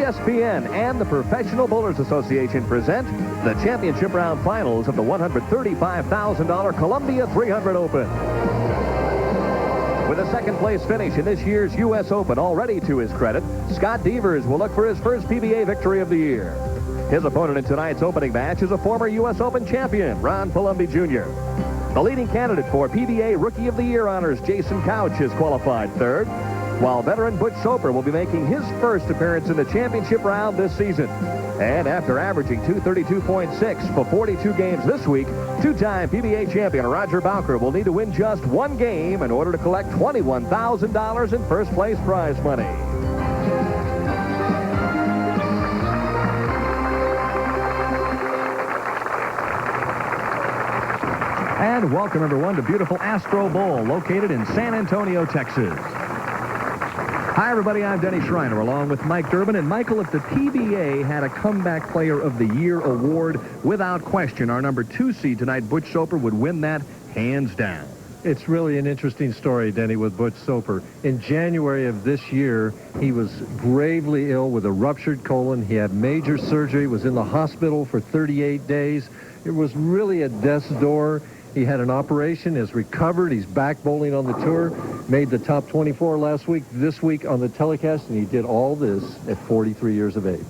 ESPN and the Professional Bowlers Association present the championship round finals of the $135,000 Columbia 300 Open. With a second-place finish in this year's U.S. Open already to his credit, Scott Devers will look for his first PBA victory of the year. His opponent in tonight's opening match is a former U.S. Open champion, Ron Palumbi Jr. The leading candidate for PBA Rookie of the Year honors, Jason Couch, is qualified third, while veteran Butch Soper will be making his first appearance in the championship round this season. And after averaging 232.6 for 42 games this week, two-time PBA champion Roger Bowker will need to win just one game in order to collect $21,000 in first-place prize money. And welcome, everyone, to beautiful Astro Bowl, located in San Antonio, Texas. Hi, everybody. I'm Denny Schreiner, along with Mike Durbin. And, Michael, if the PBA had a Comeback Player of the Year award, without question, our number 2 seed tonight, Butch Soper, would win that hands down. It's really an interesting story, Denny, with Butch Soper. In January of this year, he was gravely ill with a ruptured colon. He had major surgery, was in the hospital for 38 days. It was really at death's door. He had an operation, is recovered. He's back bowling on the tour, made the top 24 last week, this week on the telecast, and he did all this at 43 years of age.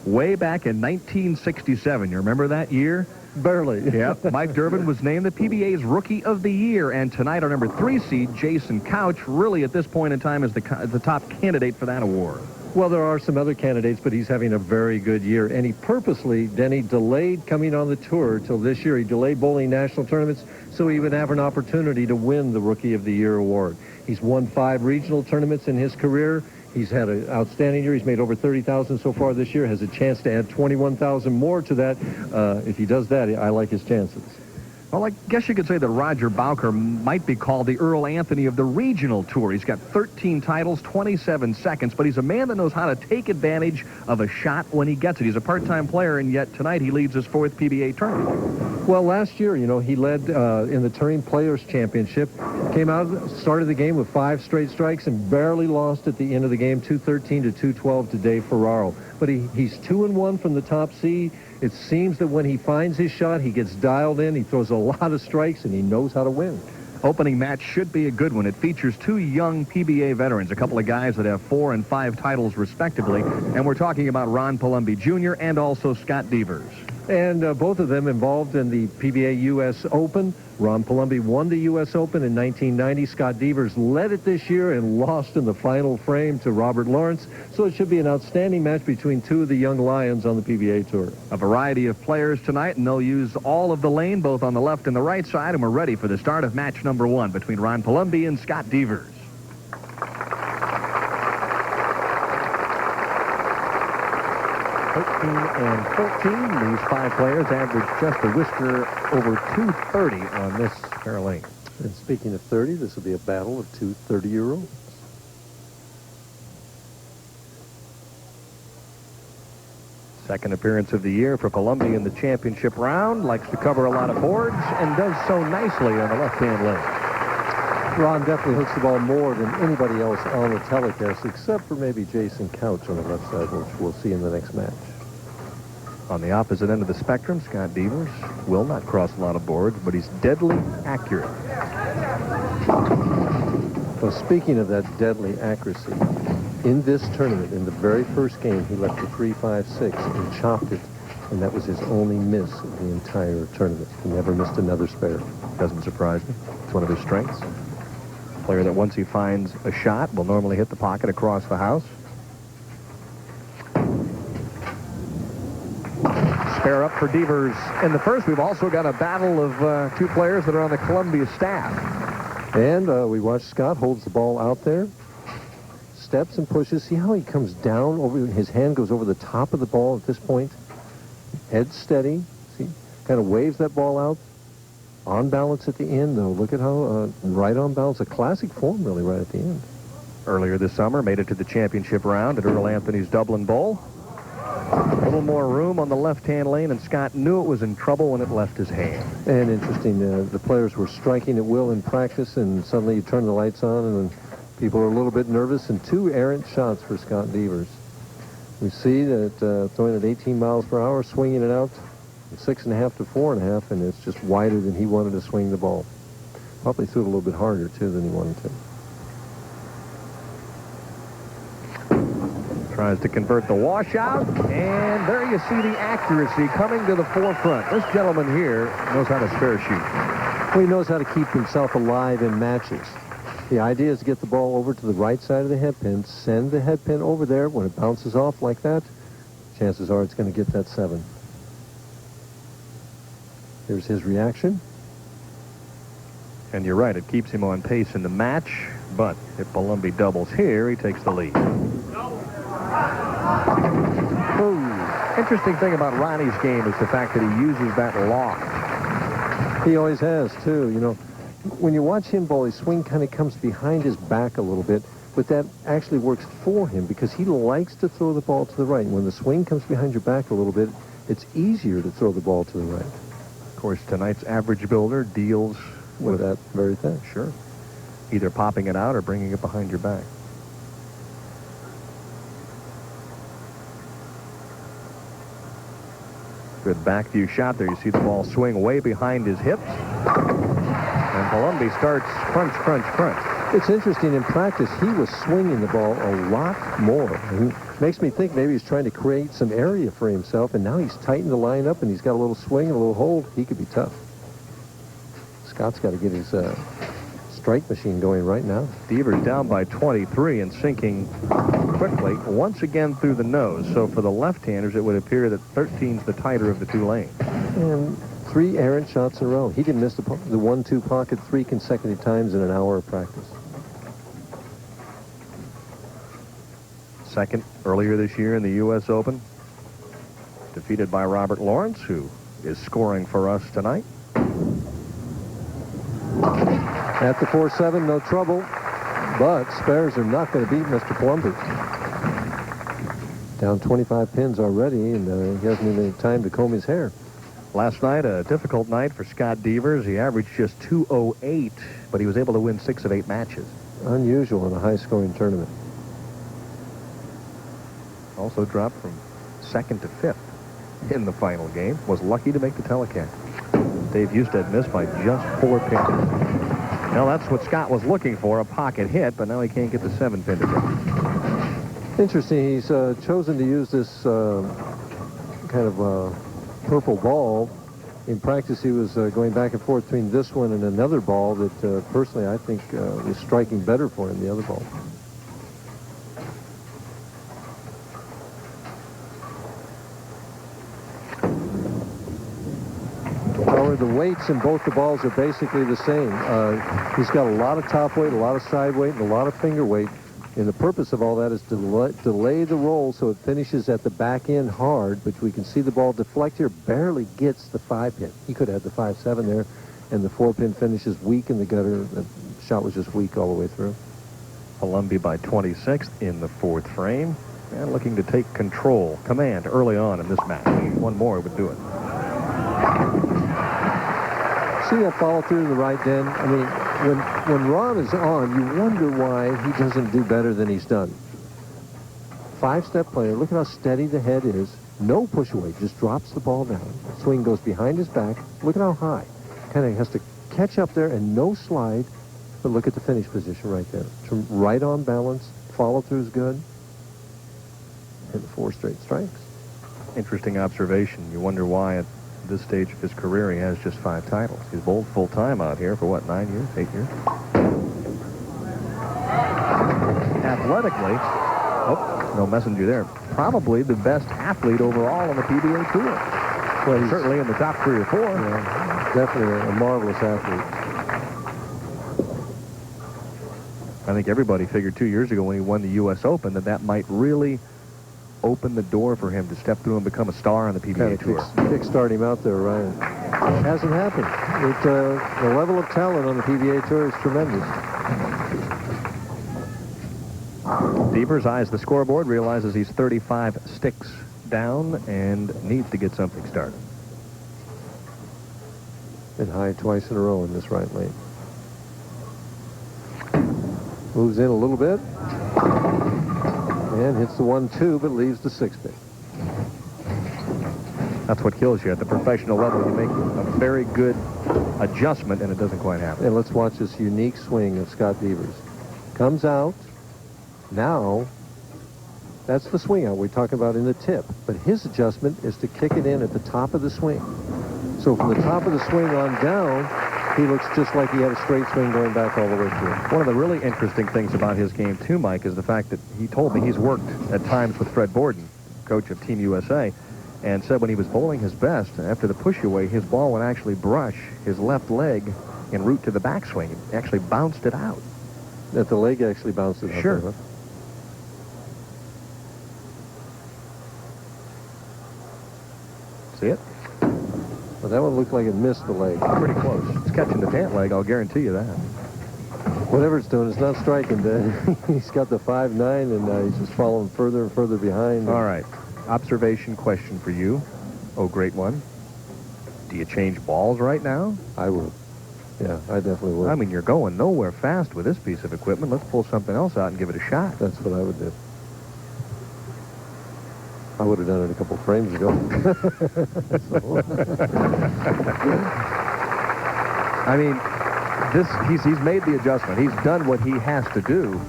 Way back in 1967, you remember that year? Barely. Yep. Mike Durbin was named the PBA's Rookie of the Year, and tonight our number 3 seed, Jason Couch, really at this point in time is the top candidate for that award. Well, there are some other candidates, but he's having a very good year. And he purposely, Denny, delayed coming on the tour till this year. He delayed bowling national tournaments so he would have an opportunity to win the Rookie of the Year award. He's won 5 regional tournaments in his career. He's had an outstanding year. He's made over $30,000 so far this year. Has a chance to add $21,000 more to that. If he does that, I like his chances. Well, I guess you could say that Roger Bowker might be called the Earl Anthony of the regional tour. He's got 13 titles, 27 seconds, but he's a man that knows how to take advantage of a shot when he gets it. He's a part-time player, and yet tonight he leads his 4th PBA tournament. Well, last year, you know, he led in the Touring Players Championship, came out, started the game with 5 straight strikes and barely lost at the end of the game, 213 to 212 to Dave Ferraro. But he's 2-1 from the top seed. It seems that when he finds his shot, he gets dialed in, he throws a lot of strikes, and he knows how to win. Opening match should be a good one. It features 2 young PBA veterans, a couple of guys that have 4 and 5 titles respectively, and we're talking about Ron Palumbi Jr. and also Scott Devers. And both of them involved in the PBA U.S. Open. Ron Palumbi won the U.S. Open in 1990. Scott Devers led it this year and lost in the final frame to Robert Lawrence. So it should be an outstanding match between 2 of the young lions on the PBA Tour. A variety of players tonight, and they'll use all of the lane, both on the left and the right side, and we're ready for the start of match number 1 between Ron Palumbi and Scott Devers. And 14, these 5 players average just a whisker over 230 on this fair lane. And speaking of 30, this will be a battle of 2 30-year-olds. Second appearance of the year for Palumbi in the championship round. Likes to cover a lot of boards and does so nicely on the left-hand lane. Ron definitely hits the ball more than anybody else on the telecast, except for maybe Jason Couch on the left side, which we'll see in the next match. On the opposite end of the spectrum, Scott Devers will not cross a lot of boards, but he's deadly accurate. Well, speaking of that deadly accuracy, in this tournament, in the very first game, he left a 3-5-6 and chopped it, and that was his only miss of the entire tournament. He never missed another spare. Doesn't surprise me. It's one of his strengths. A player that once he finds a shot will normally hit the pocket across the house. Spare up for Devers. In the first, we've also got a battle of 2 players that are on the Columbia staff. And we watch Scott holds the ball out there, steps and pushes. See how he comes down over, his hand goes over the top of the ball at this point. Head steady. See, kind of waves that ball out. On balance at the end, though. Look at how right on balance. A classic form, really, right at the end. Earlier this summer, made it to the championship round at Earl Anthony's Dublin Bowl. A little more room on the left-hand lane, and Scott knew it was in trouble when it left his hand. And interesting, the players were striking at will in practice, and suddenly you turn the lights on, and people are a little bit nervous, and 2 errant shots for Scott Devers. We see that throwing at 18 miles per hour, swinging it out from 6.5 to 4.5, and it's just wider than he wanted to swing the ball. Probably threw it a little bit harder, too, than he wanted to. Tries to convert the washout, and there you see the accuracy coming to the forefront. This gentleman here knows how to spare shoot. Well, he knows how to keep himself alive in matches. The idea is to get the ball over to the right side of the head pin, send the head pin over there. When it bounces off like that, chances are it's going to get that 7. Here's his reaction. And you're right, it keeps him on pace in the match, but if Palumbi doubles here, he takes the lead. Ooh. Interesting thing about Ronnie's game is the fact that he uses that loft. He always has, too. You know, when you watch him bowl, his swing kind of comes behind his back a little bit, but that actually works for him because he likes to throw the ball to the right. When the swing comes behind your back a little bit, it's easier to throw the ball to the right. Of course, tonight's average builder deals with that very thing. Sure. Either popping it out or bringing it behind your back. Good back view shot there. You see the ball swing way behind his hips. And Palumbi starts crunch, crunch, crunch. It's interesting. In practice, he was swinging the ball a lot more. And makes me think maybe he's trying to create some area for himself, and now he's tightened the line up, and he's got a little swing and a little hold. He could be tough. Scott's got to get his strike machine going right now. Devers down by 23 and sinking quickly once again through the nose. So for the left-handers, it would appear that 13's the tighter of the two lanes. And 3 errant shots in a row. He didn't miss the 1-2 pocket 3 consecutive times in an hour of practice. Second earlier this year in the U.S. Open. Defeated by Robert Lawrence, who is scoring for us tonight. At the 4-7, no trouble. But spares are not going to beat Mr. Palumbi. Down 25 pins already, and he hasn't even had time to comb his hair. Last night, a difficult night for Scott Devers. He averaged just 208, but he was able to win 6 of 8 matches. Unusual in a high-scoring tournament. Also dropped from 2nd to 5th in the final game. Was lucky to make the telecast. Dave Husted missed by just 4 pins. Now that's what Scott was looking for, a pocket hit, but now he can't get the 7 pin to drop. Interesting. He's chosen to use this kind of purple ball. In practice, he was going back and forth between this one and another ball that, personally, I think was striking better for him, the other ball. However, the weights in both the balls are basically the same. He's got a lot of top weight, a lot of side weight, and a lot of finger weight. And the purpose of all that is to delay the roll so it finishes at the back end hard, but we can see the ball deflect here, barely gets the 5 pin. He could have had the 5-7 there, and the 4 pin finishes weak in the gutter. The shot was just weak all the way through. Palumbi by 26th in the 4th frame, and looking to take control, command early on in this match. One more would do it. See that follow through to the right, Den? I mean, when Ron is on, you wonder why he doesn't do better than he's done. 5-step player. Look at how steady the head is. No push away. Just drops the ball down. Swing goes behind his back. Look at how high. Kind of has to catch up there and no slide. But look at the finish position right there. Right on balance. Follow through is good. And 4 straight strikes. Interesting observation. You wonder why at this stage of his career he has just 5 titles. He's bowled full-time out here for, what, 9 years, 8 years? Athletically, oh, no messenger there. Probably the best athlete overall on the PBA Tour. Well, he's certainly in the top 3 or 4. Yeah, definitely a marvelous athlete. I think everybody figured 2 years ago when he won the U.S. Open that might really open the door for him to step through and become a star on the PBA Tour. Kickstart him out there, Ryan. It hasn't happened. The level of talent on the PBA Tour is tremendous. Devers eyes the scoreboard, realizes he's 35 sticks down, and needs to get something started. Been high twice in a row in this right lane. Moves in a little bit. And hits the 1-2, but leaves the 6-pin. That's what kills you at the professional level. You make a very good adjustment, and it doesn't quite happen. And let's watch this unique swing of Scott Devers. Comes out. Now, that's the swing out we're talking about in the tip. But his adjustment is to kick it in at the top of the swing. So from the top of the swing on down, he looks just like he had a straight swing going back all the way through. One of the really interesting things about his game, too, Mike, is the fact that he told me he's worked at times with Fred Borden, coach of Team USA, and said when he was bowling his best, after the push-away, his ball would actually brush his left leg en route to the backswing. It actually bounced it out. That the leg actually bounced it out. Sure. There, huh? See it? Well, that one looked like it missed the leg. Pretty close. It's catching the pant leg, I'll guarantee you that. Whatever it's doing, it's not striking, Dan. He's got the 5-9, and he's just following further and further behind. All right. Observation question for you. Oh, great one. Do you change balls right now? I would. Yeah, I definitely would. I mean, you're going nowhere fast with this piece of equipment. Let's pull something else out and give it a shot. That's what I would do. I would have done it a couple frames ago. I mean, he's made the adjustment. He's done what he has to do,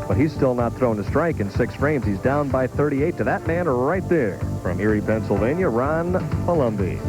but he's still not thrown a strike in 6 frames. He's down by 38 to that man right there. From Erie, Pennsylvania, Ron Palumbi.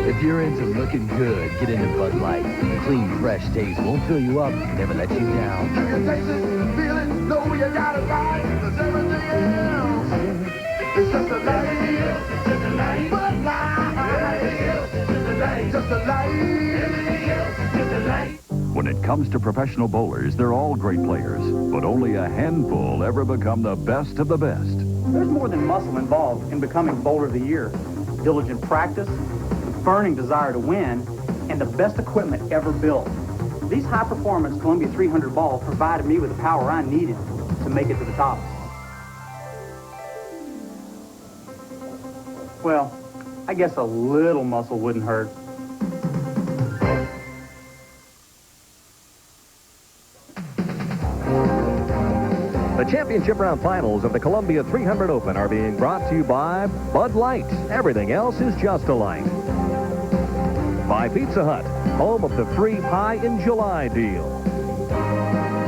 If you're into looking good, get into Bud Light. The clean, fresh taste won't fill you up, never let you down. You can taste it, feel it, know you got it right. There's everything else. It's just a light, just a light. Bud Light, just a light, just a light. Everything else, just a light. When it comes to professional bowlers, they're all great players, but only a handful ever become the best of the best. There's more than muscle involved in becoming Bowler of the Year. Diligent practice, burning desire to win, and the best equipment ever built. These high-performance Columbia 300 balls provided me with the power I needed to make it to the top. Well, I guess a little muscle wouldn't hurt. The championship round finals of the Columbia 300 Open are being brought to you by Bud Light. Everything else is just a light. By Pizza Hut, home of the free Pie in July deal.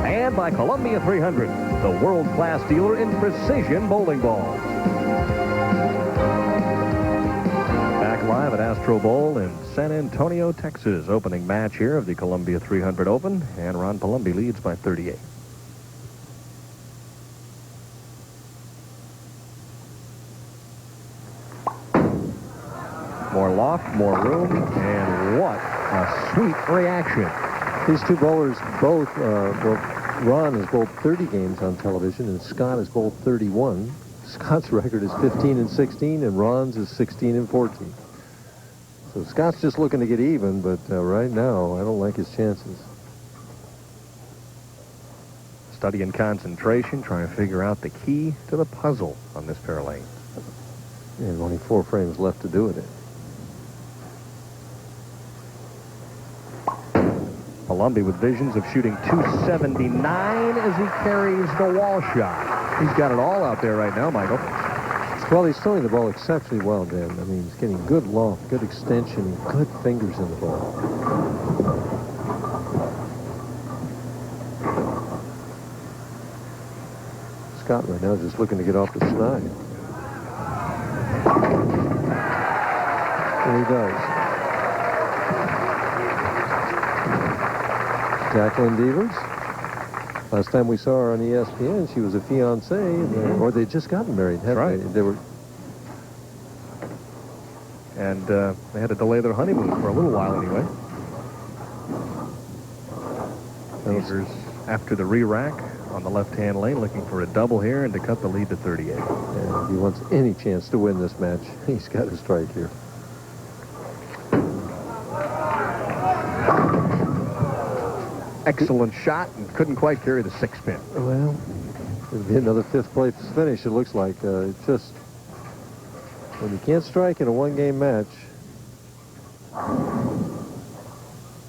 And by Columbia 300, the world-class dealer in precision bowling balls. Back live at Astro Bowl in San Antonio, Texas. Opening match here of the Columbia 300 Open, and Ron Palumbi leads by 38. More loft, more room, and what a sweet reaction. These two bowlers both, Ron has bowled 30 games on television, and Scott has bowled 31. Scott's record is 15-16, and Ron's is 16-14. So Scott's just looking to get even, but right now, I don't like his chances. Study and concentration, trying to figure out the key to the puzzle on this pair of lanes. And only 4 frames left to do it in. Palumbi with visions of shooting 279 as he carries the wall shot. He's got it all out there right now, Michael. Well, he's throwing the ball exceptionally well, Dan. I mean, he's getting good loft, good extension, and good fingers in the ball. Scott right now is just looking to get off the snide. And he does. Jacqueline Devers. Last time we saw her on ESPN, she was a fiancée, or they'd just gotten married. That's right. They were. And they had to delay their honeymoon for a little while anyway. Devers after the re-rack on the left-hand lane, looking for a double here and to cut the lead to 38. And if he wants any chance to win this match, he's got to strike here. Excellent shot and couldn't quite carry the 6-pin. Well, it'll be another fifth-place finish, it looks like. It's just, when you can't strike in a one-game match,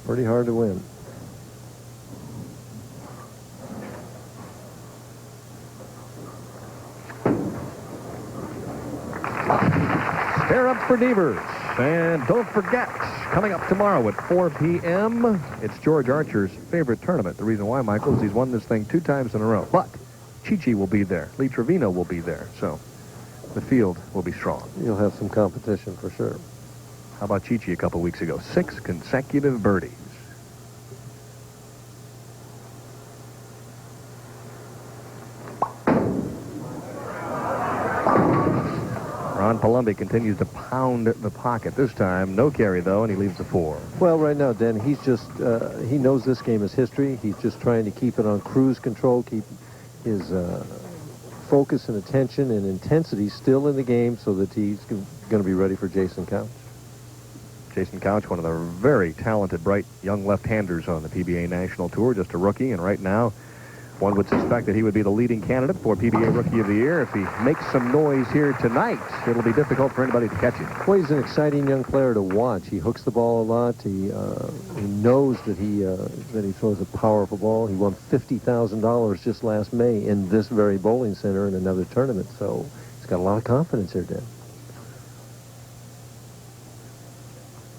pretty hard to win. Spare up for Devers. And don't forget, coming up tomorrow at 4 p.m., it's George Archer's favorite tournament. The reason why, Michael, is he's won this thing 2 times in a row. But Chi-Chi will be there. Lee Trevino will be there. So the field will be strong. You'll have some competition for sure. How about Chi-Chi a couple weeks ago? 6 consecutive birdies. Ron Palumbi continues to pound the pocket. This time, no carry, though, and he leaves the 4. Well, right now, Dan, he's just, he knows this game is history. He's just trying to keep it on cruise control, keep his focus and attention and intensity still in the game so that he's going to be ready for Jason Couch. Jason Couch, one of the very talented, bright young left-handers on the PBA National Tour, just a rookie, and right now, one would suspect that he would be the leading candidate for PBA Rookie of the Year. If he makes some noise here tonight, it'll be difficult for anybody to catch him. Well, he's an exciting young player to watch. He hooks the ball a lot. He knows that he throws a powerful ball. He won $50,000 just last May in this very bowling center in another tournament. So he's got a lot of confidence here, Dan.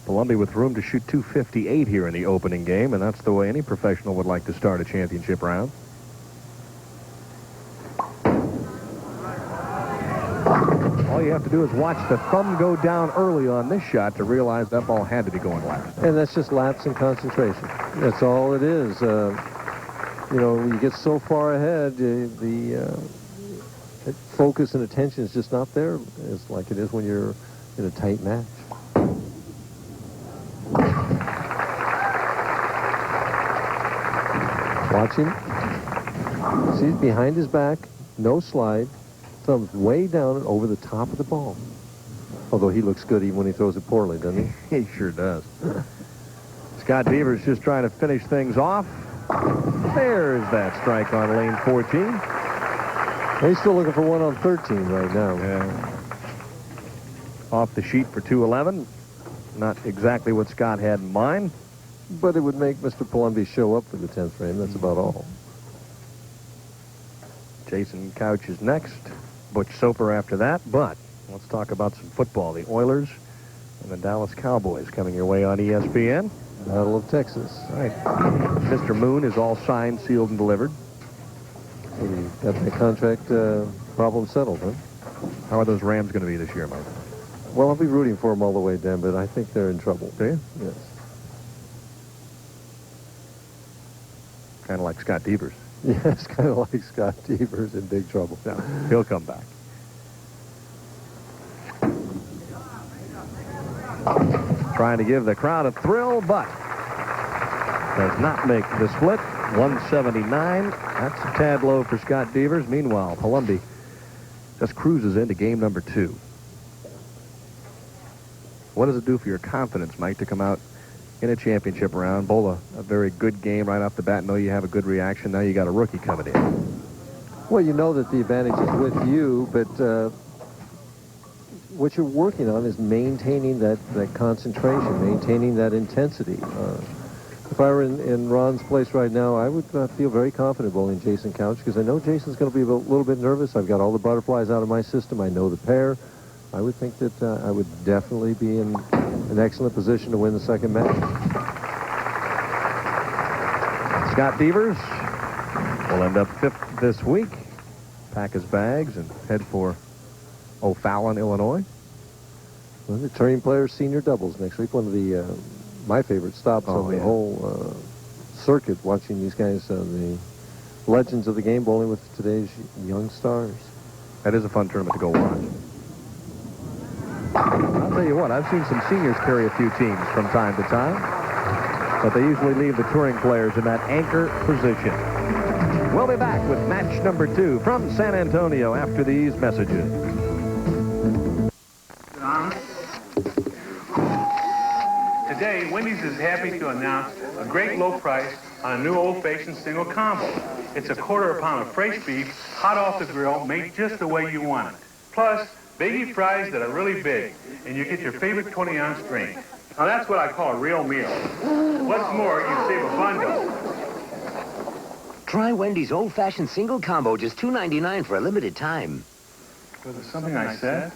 Palumbi with room to shoot 258 here in the opening game, and that's the way any professional would like to start a championship round. All you have to do is watch the thumb go down early on this shot to realize that ball had to be going left. And that's just lapse in concentration. That's all it is. You know, when you get so far ahead, the focus and attention is just not there. It's like it is when you're in a tight match. Watch him. See, behind his back, no slide. Thumbs way down and over the top of the ball. Although he looks good even when he throws it poorly, doesn't he? He sure does. Scott Devers just trying to finish things off. There's that strike on lane 14. He's still looking for one on 13 right now. Yeah. Off the sheet for 211. Not exactly what Scott had in mind. But it would make Mr. Palumbi show up for the 10th frame. That's about all. Jason Couch is next. Butch Soper after that. But let's talk about some football. The Oilers and the Dallas Cowboys coming your way on ESPN. Battle of Texas. Right. Mr. Moon is all signed, sealed, and delivered. So you got the contract problem settled, huh? How are those Rams going to be this year, Mike? Well, I'll be rooting for them all the way, Dan, but I think they're in trouble. Do you? Yes. Kind of like Scott Devers. Yes, kind of like Scott Devers in big trouble. No, he'll come back. Trying to give the crowd a thrill, but does not make the split. 179. That's a tad low for Scott Devers. Meanwhile, Palumbi just cruises into game number 2. What does it do for your confidence, Mike, to come out in a championship round, bowl a very good game right off the bat, know you have a good reaction? Now you got a rookie coming in. Well, you know that the advantage is with you, but what you're working on is maintaining that concentration, maintaining that intensity. If I were in Ron's place right now, I would feel very confident bowling Jason Couch because I know Jason's going to be a little bit nervous. I've got all the butterflies out of my system. I know the pair. I would think that I would definitely be in an excellent position to win the second match. Scott Devers will end up 5th this week. Pack his bags and head for O'Fallon, Illinois. Well, the Turning Players Senior Doubles next week. One of the my favorite stops on the whole circuit, watching these guys, the legends of the game, bowling with today's young stars. That is a fun tournament to go watch. I'll tell you what, I've seen some seniors carry a few teams from time to time. but they usually leave the touring players in that anchor position. We'll be back with match number 2 from San Antonio after these messages. Today, Wendy's is happy to announce a great low price on a new old-fashioned single combo. It's a quarter pound of fresh beef, hot off the grill, made just the way you want it. Plus, baggy fries that are really big, and you get your favorite 20-ounce drink. Now that's what I call a real meal. What's more, you save a bundle. Try Wendy's old-fashioned single combo, just $2.99 for a limited time. Was it something I said?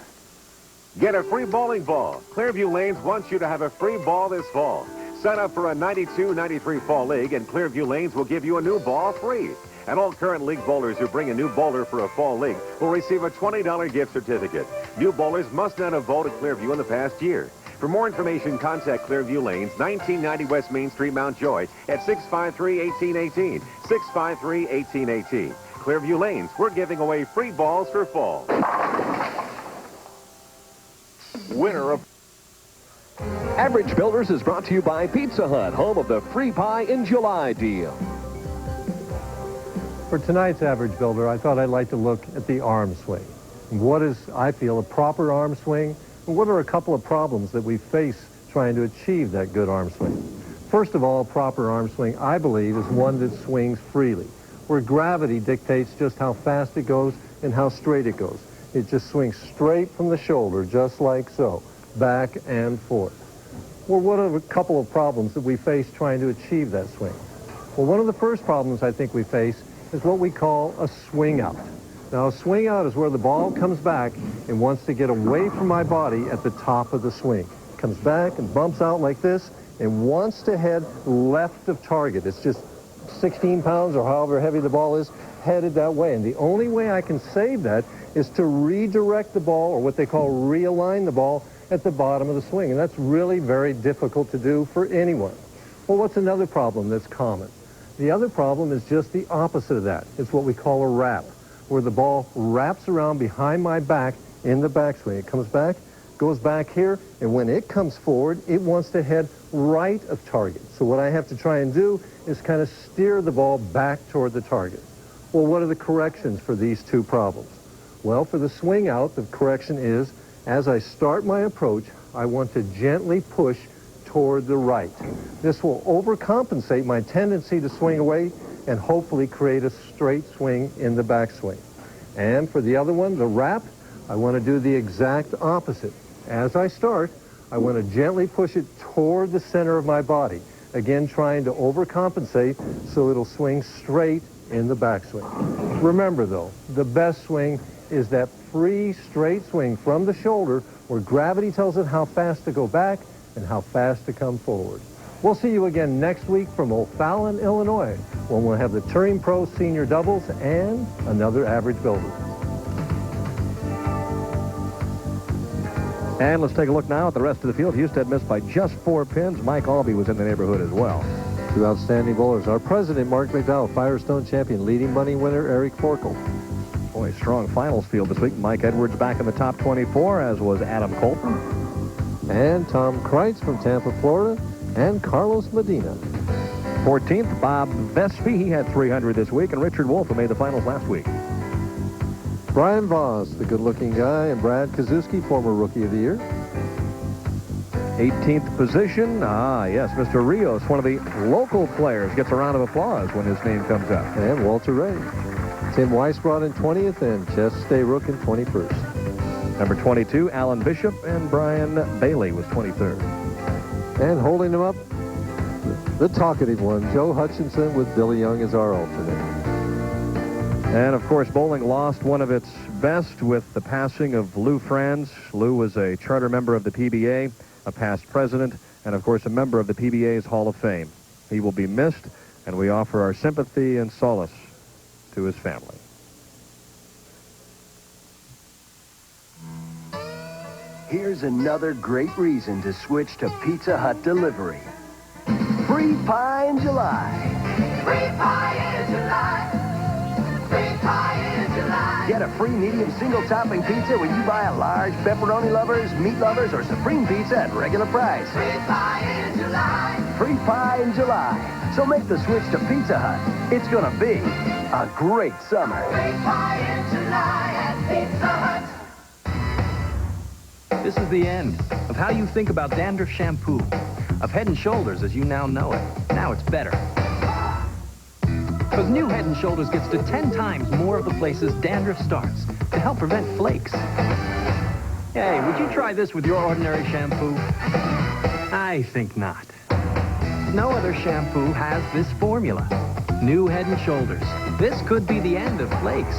Get a free bowling ball. Clearview Lanes wants you to have a free ball this fall. Sign up for a 92-93 fall league, and Clearview Lanes will give you a new ball free. And all current league bowlers who bring a new bowler for a fall league will receive a $20 gift certificate. New bowlers must not have bowled at Clearview in the past year. For more information, contact Clearview Lanes, 1990 West Main Street, Mount Joy, at 653-1818. 653-1818. Clearview Lanes, we're giving away free balls for fall. Winner of Average Builders is brought to you by Pizza Hut, home of the free pie in July deal. For tonight's Average Builder, I thought I'd like to look at the arm swing. What is, I feel, a proper arm swing? And what are a couple of problems that we face trying to achieve that good arm swing? First of all, a proper arm swing, I believe, is one that swings freely, where gravity dictates just how fast it goes and how straight it goes. It just swings straight from the shoulder, just like so, back and forth. Well, what are a couple of problems that we face trying to achieve that swing? Well, one of the first problems I think we face is what we call a swing out. Now, a swing out is where the ball comes back and wants to get away from my body at the top of the swing. It comes back and bumps out like this and wants to head left of target. It's just 16 pounds or however heavy the ball is headed that way. And the only way I can save that is to redirect the ball, or what they call realign the ball, at the bottom of the swing. And that's really very difficult to do for anyone. Well, what's another problem that's common? The other problem is just the opposite of that. It's what we call a wrap, where the ball wraps around behind my back in the backswing. It comes back, goes back here, and when it comes forward, it wants to head right of target. So what I have to try and do is kind of steer the ball back toward the target. Well, what are the corrections for these two problems? Well, for the swing out, the correction is, as I start my approach, I want to gently push toward the right. This will overcompensate my tendency to swing away and hopefully create a straight swing in the backswing. And for the other one, the wrap, I want to do the exact opposite. As I start, I want to gently push it toward the center of my body. Again, trying to overcompensate so it'll swing straight in the backswing. Remember, though, the best swing is that free, straight swing from the shoulder where gravity tells it how fast to go back and how fast to come forward. We'll see you again next week from O'Fallon, Illinois, when we'll have the Turing Pro Senior Doubles and another Average Builder. And let's take a look now at the rest of the field. Husted missed by just 4 pins. Mike Albee was in the neighborhood as well. Two outstanding bowlers. Our president, Mark McDowell, Firestone champion, leading money winner, Eric Forkel. Boy, strong finals field this week. Mike Edwards back in the top 24, as was Adam Colton. And Tom Kreitz from Tampa, Florida, and Carlos Medina. 14th, Bob Vespi. He had 300 this week, and Richard Wolf, who made the finals last week. Brian Voss, the good-looking guy, and Brad Kazuski, former Rookie of the Year. 18th position. Yes, Mr. Rios, one of the local players, gets a round of applause when his name comes up. And Walter Ray. Tim Weiss brought in 20th, and Chess Stayrook in 21st. Number 22, Alan Bishop, and Brian Bailey was 23rd. And holding him up, the talkative one, Joe Hutchinson, with Billy Young as our alternate. And, of course, bowling lost one of its best with the passing of Lou Franz. Lou was a charter member of the PBA, a past president, and, of course, a member of the PBA's Hall of Fame. He will be missed, and we offer our sympathy and solace to his family. Here's another great reason to switch to Pizza Hut delivery. Free pie in July. Free pie in July. Free pie in July. Get a free medium single topping pizza when you buy a large pepperoni lovers, meat lovers, or supreme pizza at regular price. Free pie in July. free pie in July. So make the switch to Pizza Hut. It's going to be a great summer. Free pie in July at Pizza Hut. This is the end of how you think about dandruff shampoo, of Head & Shoulders as you now know it. Now it's better. Because new Head & Shoulders gets to 10 times more of the places dandruff starts to help prevent flakes. Hey, would you try this with your ordinary shampoo? I think not. No other shampoo has this formula. New Head & Shoulders. This could be the end of flakes.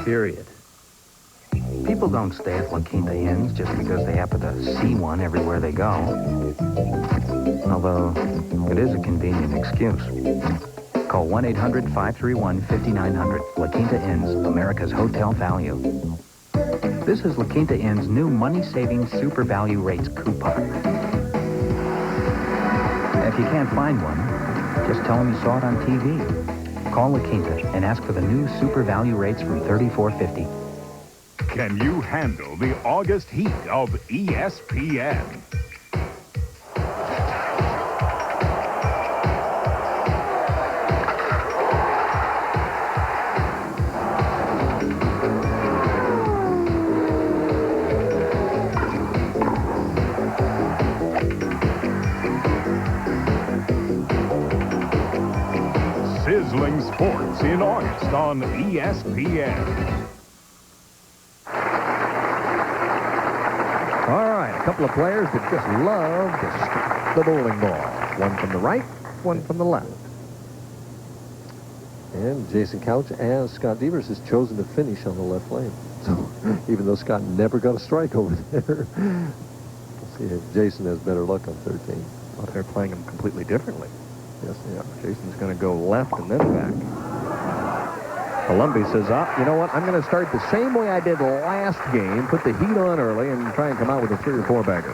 Period. People don't stay at La Quinta Inns just because they happen to see one everywhere they go. Although, it is a convenient excuse. Call 1-800-531-5900. La Quinta Inns, America's hotel value. This is La Quinta Inn's new money-saving Super Value Rates coupon. If you can't find one, just tell them you saw it on TV. Call La Quinta and ask for the new Super Value Rates from $34.50. Can you handle the August heat of ESPN? Sizzling sports in August on ESPN. All right, a couple of players that just love to strike the bowling ball. One from the right, one from the left. And Jason Couch and Scott Devers has chosen to finish on the left lane. So even though Scott never got a strike over there, we'll see if Jason has better luck on 13. Well, they're playing them completely differently. Yes, yeah. Jason's going to go left and then back. Columbia says, you know what? I'm going to start the same way I did last game, put the heat on early, and try and come out with a 3 or 4 bagger.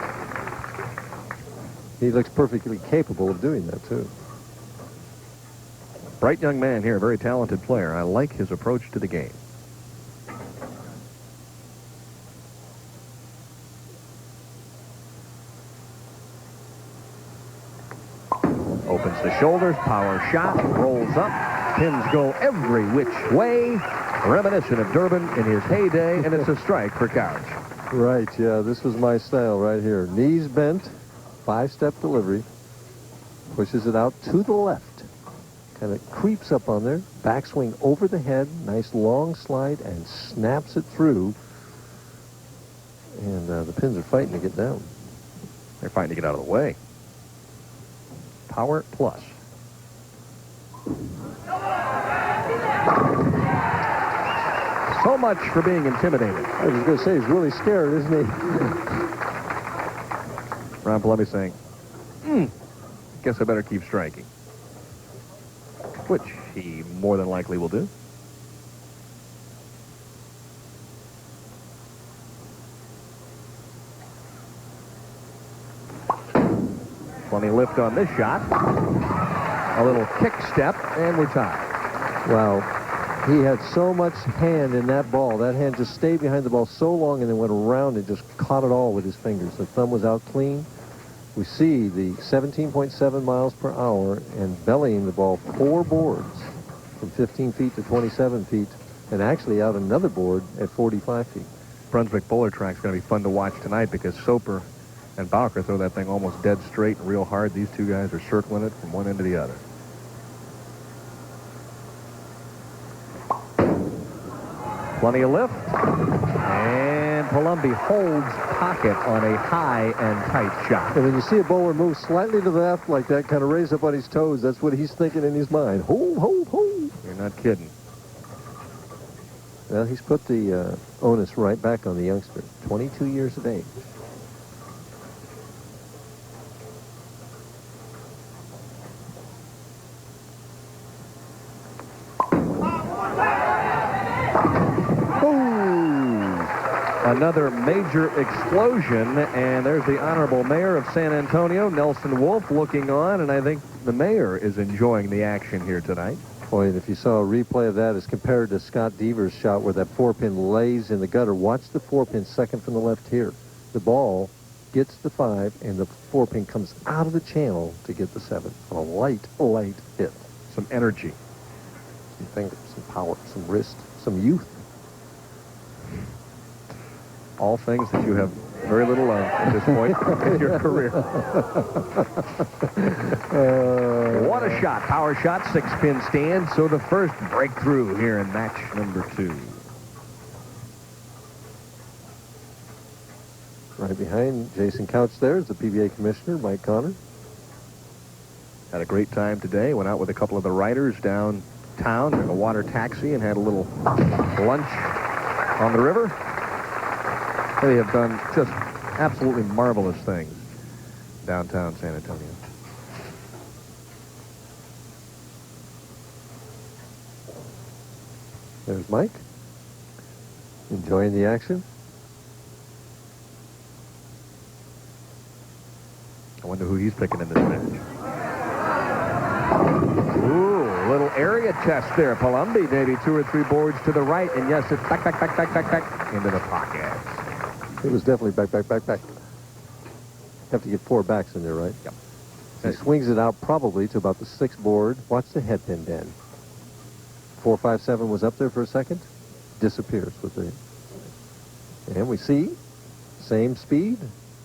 He looks perfectly capable of doing that, too. Bright young man here, a very talented player. I like his approach to the game. Opens the shoulders, power shot, rolls up. Pins go every which way, reminiscent of Durbin in his heyday, and it's a strike for Couch. Right, yeah, this was my style right here. Knees bent, 5-step delivery, pushes it out to the left, kind of creeps up on there, backswing over the head, nice long slide, and snaps it through. And the pins are fighting to get down. They're fighting to get out of the way. Power plus. So much for being intimidated. I was going to say, he's really scared, isn't he? Ron Palumbi saying, guess I better keep striking. Which he more than likely will do. Plenty of lift on this shot. A little kick step, and we're tied. Wow. He had so much hand in that ball. That hand just stayed behind the ball so long and then went around and just caught it all with his fingers. The thumb was out clean. We see the 17.7 miles per hour and bellying the ball 4 boards from 15 feet to 27 feet and actually out another board at 45 feet. Brunswick Bowler Track's going to be fun to watch tonight because Soper and Bowker throw that thing almost dead straight and real hard. These two guys are circling it from one end to the other. Plenty of lift. And Palumbi holds pocket on a high and tight shot. And when you see a bowler move slightly to the left like that, kind of raise up on his toes, that's what he's thinking in his mind. Hold, hold, hold. You're not kidding. Well, he's put the onus right back on the youngster. 22 years of age. Another major explosion, and there's the Honorable Mayor of San Antonio, Nelson Wolff, looking on, and I think the mayor is enjoying the action here tonight. Boy, and if you saw a replay of that as compared to Scott Devers' shot where that 4-pin lays in the gutter, watch the 4-pin second from the left here. The ball gets the 5, and the 4-pin comes out of the channel to get the 7. A light hit. Some energy. Some finger, some power, some wrist, some youth. All things that you have very little of at this point in your career. What a shot. Power shot, 6-pin stand. So the first breakthrough here in match number 2. Right behind Jason Couch there is the PBA commissioner, Mike Connor. Had a great time today. Went out with a couple of the riders downtown, took a water taxi, and had a little lunch on the river. They have done just absolutely marvelous things downtown San Antonio. There's Mike. Enjoying the action. I wonder who he's picking in this match. Ooh, a little area test there. Palumbi, maybe 2 or 3 boards to the right, and yes, it's back into the pocket. It was definitely back. Have to get 4 backs in there, right? Yep. He swings it out probably to about the 6th board. Watch the head pin, Dan. 4, 5, 7 was up there for a second. Disappears with the... And we see, same speed.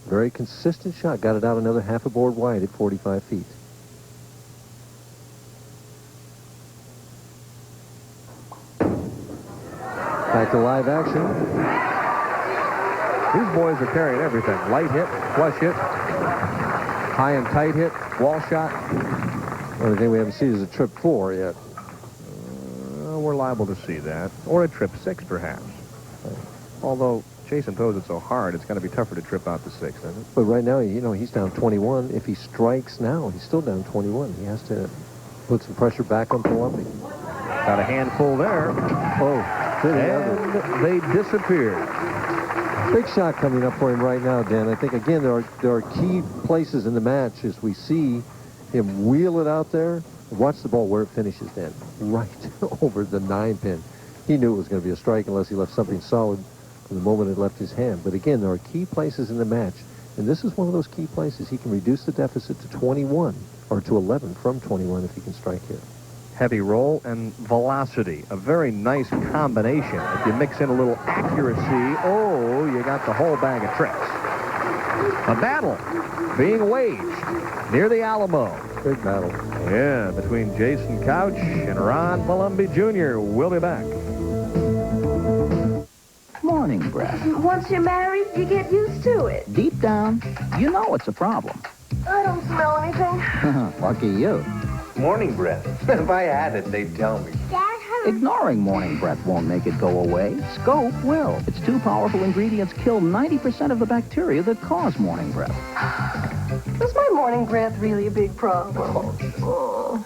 Very consistent shot. Got it out another half a board wide at 45 feet. Back to live action. These boys are carrying everything. Light hit, flush hit, high and tight hit, wall shot. The only thing we haven't seen is a trip 4 yet. We're liable to see that. Or a trip 6, perhaps. Although Jason throws it so hard, it's going to be tougher to trip out the 6, isn't it? But right now, you know, he's down 21. If he strikes now, he's still down 21. He has to put some pressure back on Palumbi. Got a handful there. Oh, to the other. And they disappear. Big shot coming up for him right now, Dan. I think, again, there are key places in the match as we see him wheel it out there. Watch the ball where it finishes, Dan. Right over the 9-pin. He knew it was going to be a strike unless he left something solid from the moment it left his hand. But again, there are key places in the match. And this is one of those key places. He can reduce the deficit to 21, or to 11 from 21 if he can strike here. Heavy roll and velocity. A very nice combination. If you mix in a little accuracy, oh, you got the whole bag of tricks. A battle being waged near the Alamo. Big battle. Yeah, between Jason Couch and Ron Palumbi Jr. We'll be back. Morning breath. Once you're married, you get used to it. Deep down, you know it's a problem. I don't smell anything. Lucky you. Morning breath. If I had it, they'd tell me. Ignoring morning breath won't make it go away. Scope will. Its 2 powerful ingredients kill 90% of the bacteria that cause morning breath. Is my morning breath really a big problem? Oh.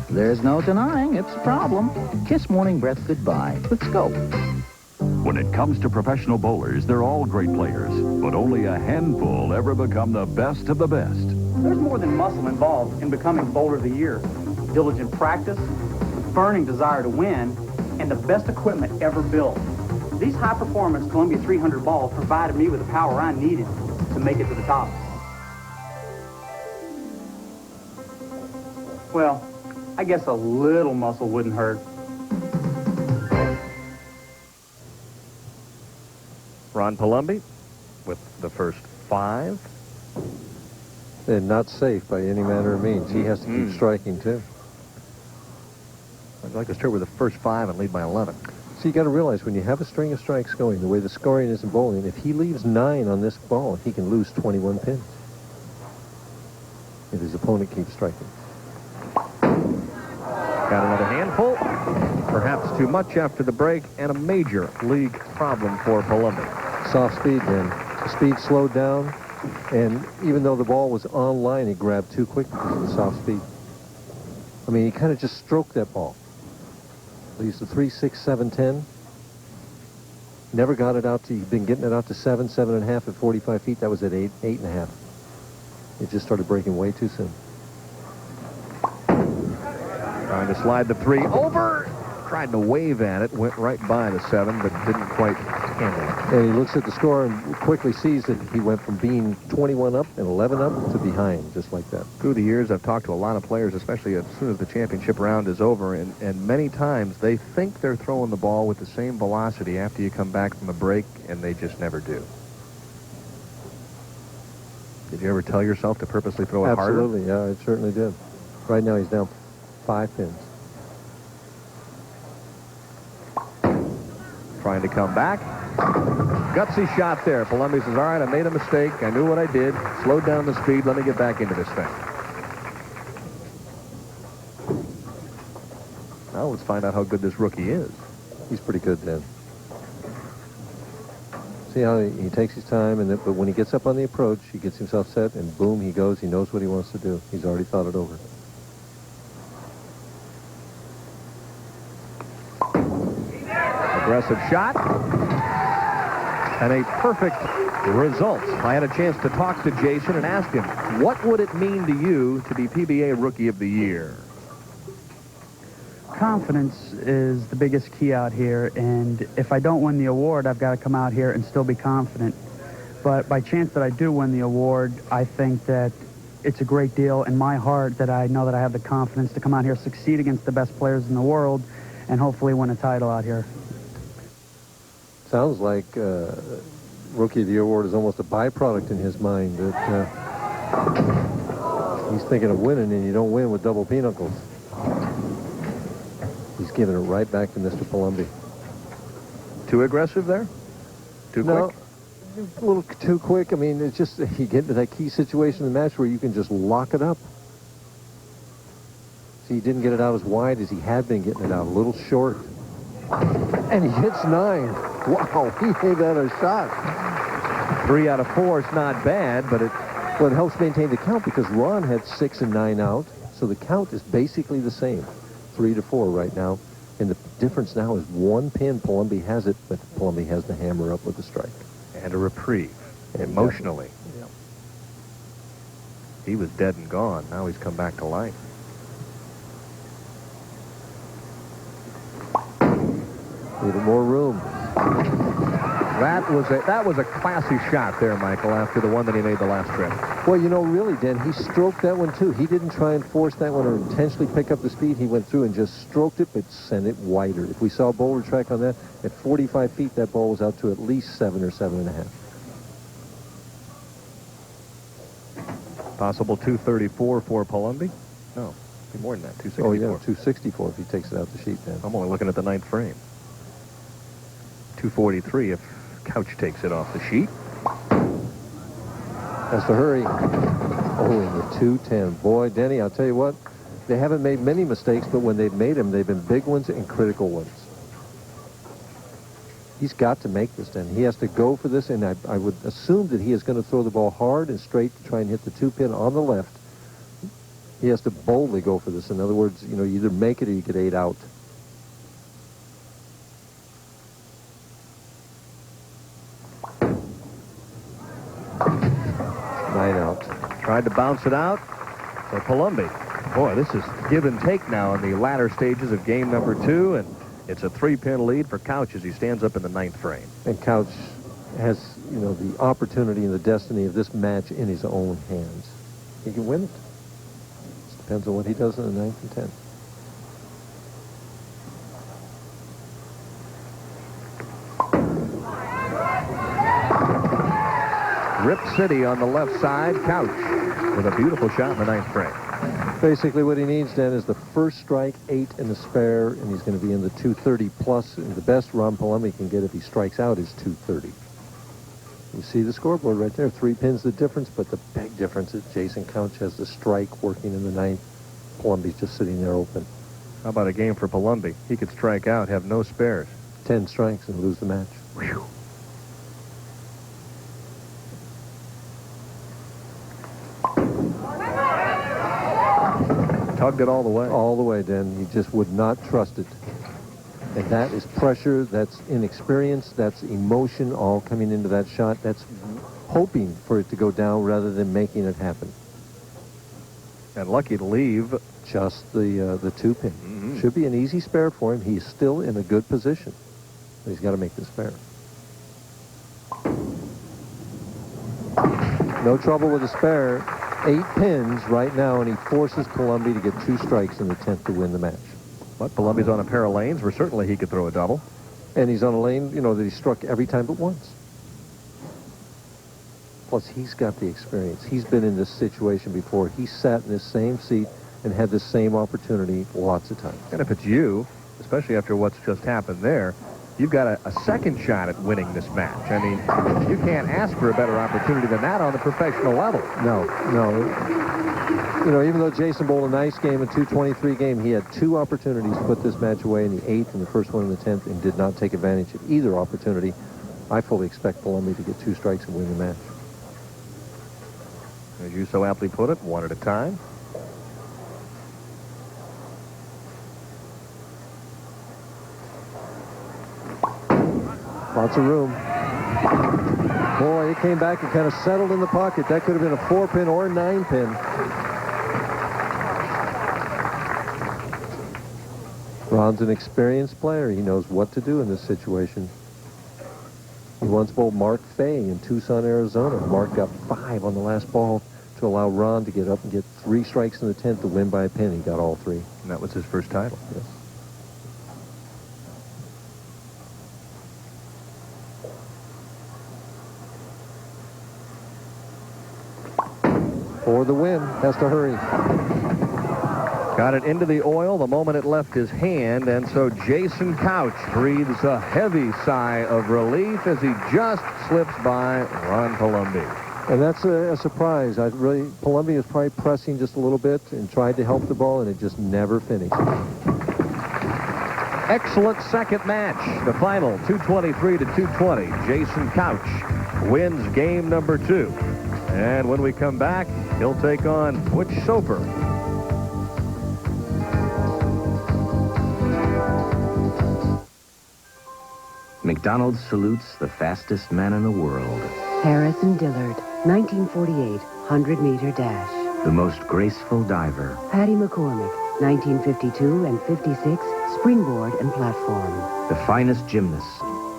There's no denying it's a problem. Kiss morning breath goodbye with Scope. When it comes to professional bowlers, they're all great players, but only a handful ever become the best of the best. There's more than muscle involved in becoming Bowler of the Year. Diligent practice, burning desire to win, and the best equipment ever built. These high-performance Columbia 300 balls provided me with the power I needed to make it to the top. Well, I guess a little muscle wouldn't hurt. Ron Palumbi with the first 5. And not safe by any manner of means. He has to keep striking, too. I'd like to start with the first 5 and lead by 11. So you got to realize when you have a string of strikes going, the way the scoring is in bowling, if he leaves 9 on this ball, he can lose 21 pins. If his opponent keeps striking. Got another handful. Perhaps too much after the break, and a major league problem for Palumbi. Soft speed, then. The speed slowed down, and even though the ball was on line, he grabbed too quick because of the soft speed. I mean, he kind of just stroked that ball. Leaves the 3, 6, 7, 10. Never got it out to, he'd been getting it out to 7, 7.5 at 45 feet. That was at 8, 8.5. It just started breaking way too soon. Trying to slide the 3 over. Tried to wave at it. Went right by the 7, but didn't quite backhanded. And he looks at the score and quickly sees that he went from being 21 up and 11 up to behind, just like that. Through the years, I've talked to a lot of players, especially as soon as the championship round is over, and many times they think they're throwing the ball with the same velocity after you come back from a break, and they just never do. Did you ever tell yourself to purposely throw it harder? Absolutely, yeah, I certainly did. Right now he's down 5 pins. Trying to come back. Gutsy shot there. Palumbi says, all right, I made a mistake. I knew what I did. Slowed down the speed. Let me get back into this thing. Now let's find out how good this rookie is. He's pretty good, then. See how he takes his time, but when he gets up on the approach, he gets himself set, and boom, he goes. He knows what he wants to do. He's already thought it over. Aggressive shot. And a perfect result. I had a chance to talk to Jason and ask him, what would it mean to you to be PBA Rookie of the Year? Confidence is the biggest key out here, and if I don't win the award, I've got to come out here and still be confident. But by chance that I do win the award, I think that it's a great deal in my heart that I know that I have the confidence to come out here, succeed against the best players in the world, and hopefully win a title out here. Sounds like Rookie of the Year award is almost a byproduct in his mind. That he's thinking of winning, and you don't win with double pinnacles. He's giving it right back to Mr. Palumbi. Too aggressive there? Too quick? A little too quick. I mean, it's just you get into that key situation in the match where you can just lock it up. See, he didn't get it out as wide as he had been getting it out. A little short. And he hits 9. Wow, he gave that a shot. 3 out of 4 is not bad, but it helps maintain the count because Ron had 6 and 9 out, so the count is basically the same. 3 to 4 right now, and the difference now is 1 pin. Palumbi has it, but Palumbi has the hammer up with the strike. And a reprieve, emotionally. Yeah. He was dead and gone. Now he's come back to life. A little more room. That was a classy shot there, Michael, after the one that he made the last trip. Well, you know, really, Dan, he stroked that one, too. He didn't try and force that one or intentionally pick up the speed. He went through and just stroked it, but sent it wider. If we saw a Boulder track on that, at 45 feet, that ball was out to at least 7 or 7.5. Possible 234 for Palumbi? No, be more than that, 264. Oh, yeah, 264 if he takes it out the sheet, then. I'm only looking at the 9th frame. 243 if Couch takes it off the sheet. Has to hurry. Oh, in the 210. Boy, Denny, I'll tell you what, they haven't made many mistakes, but when they've made them, they've been big ones and critical ones. He's got to make this, then. He has to go for this, and I would assume that he is going to throw the ball hard and straight to try and hit the 2-pin on the left. He has to boldly go for this. In other words, you know, you either make it or you get 8 out. Out. Tried to bounce it out for Palumbi. Boy, this is give and take now in the latter stages of game number 2, and it's a 3-pin lead for Couch as he stands up in the 9th frame. And Couch has, you know, the opportunity and the destiny of this match in his own hands. He can win it. Just depends on what he does in the 9th and 10th. Rip City on the left side. Couch with a beautiful shot in the 9th frame. Basically what he needs, then, is the first strike, 8 and a spare, and he's going to be in the 230 plus. And the best Ron Palumbi can get if he strikes out is 230. You see the scoreboard right there. 3 pins the difference, but the big difference is Jason Couch has the strike working in the 9th. Palumbi's just sitting there open. How about a game for Palumbi? He could strike out, have no spares. 10 strikes and lose the match. Whew. Tugged it all the way. All the way, Dan. He just would not trust it. And that is pressure, that's inexperience, that's emotion all coming into that shot. That's hoping for it to go down rather than making it happen. And lucky to leave just the 2-pin. Mm-hmm. Should be an easy spare for him. He's still in a good position. But he's got to make the spare. No trouble with a spare. 8 pins right now, and he forces Palumbi to get 2 strikes in the 10th to win the match. But Palumbi's on a pair of lanes where certainly he could throw a double. And he's on a lane, you know, that he struck every time but once. Plus, he's got the experience. He's been in this situation before. He sat in this same seat and had the same opportunity lots of times. And if it's you, especially after what's just happened there, you've got a second shot at winning this match. I mean, you can't ask for a better opportunity than that on the professional level. No. You know, even though Jason bowled a nice game, a 223 game, he had 2 opportunities to put this match away in the 8th and the first one in the 10th and did not take advantage of either opportunity. I fully expect Palumbi to get 2 strikes and win the match. As you so aptly put it, one at a time. Lots of room. Boy, it came back and kind of settled in the pocket. That could have been a 4-pin or a 9-pin. Ron's an experienced player. He knows what to do in this situation. He once bowled Mark Fay in Tucson, Arizona. Mark got 5 on the last ball to allow Ron to get up and get 3 strikes in the 10th to win by a pin. He got all 3. And that was his first title. Yes. For the win. Has to hurry. Got it into the oil the moment it left his hand, and so Jason Couch breathes a heavy sigh of relief as he just slips by Ron Palumbi. And that's a surprise. Palumbi was probably pressing just a little bit and tried to help the ball, and it just never finished. Excellent second match. The final, 223 to 220. Jason Couch wins game number 2. And when we come back, he'll take on Butch Soper. McDonald's salutes the fastest man in the world. Harrison Dillard, 1948 100-meter dash. The most graceful diver. Patty McCormick, 1952 and 56 springboard and platform. The finest gymnast.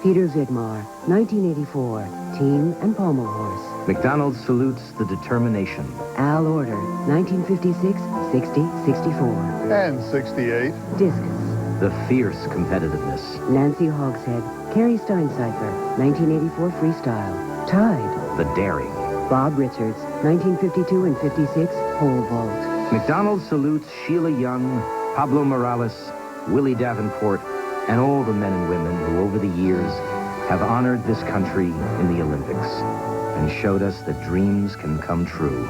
Peter Vidmar, 1984 team and pommel horse. McDonald's salutes the determination. Al Order, 1956, 60, 64. And 68. Discus. The fierce competitiveness. Nancy Hogshead, Carrie Steincypher, 1984 freestyle. Tide. The daring. Bob Richards, 1952 and 56 pole vault. McDonald's salutes Sheila Young, Pablo Morales, Willie Davenport, and all the men and women who over the years have honored this country in the Olympics and showed us that dreams can come true,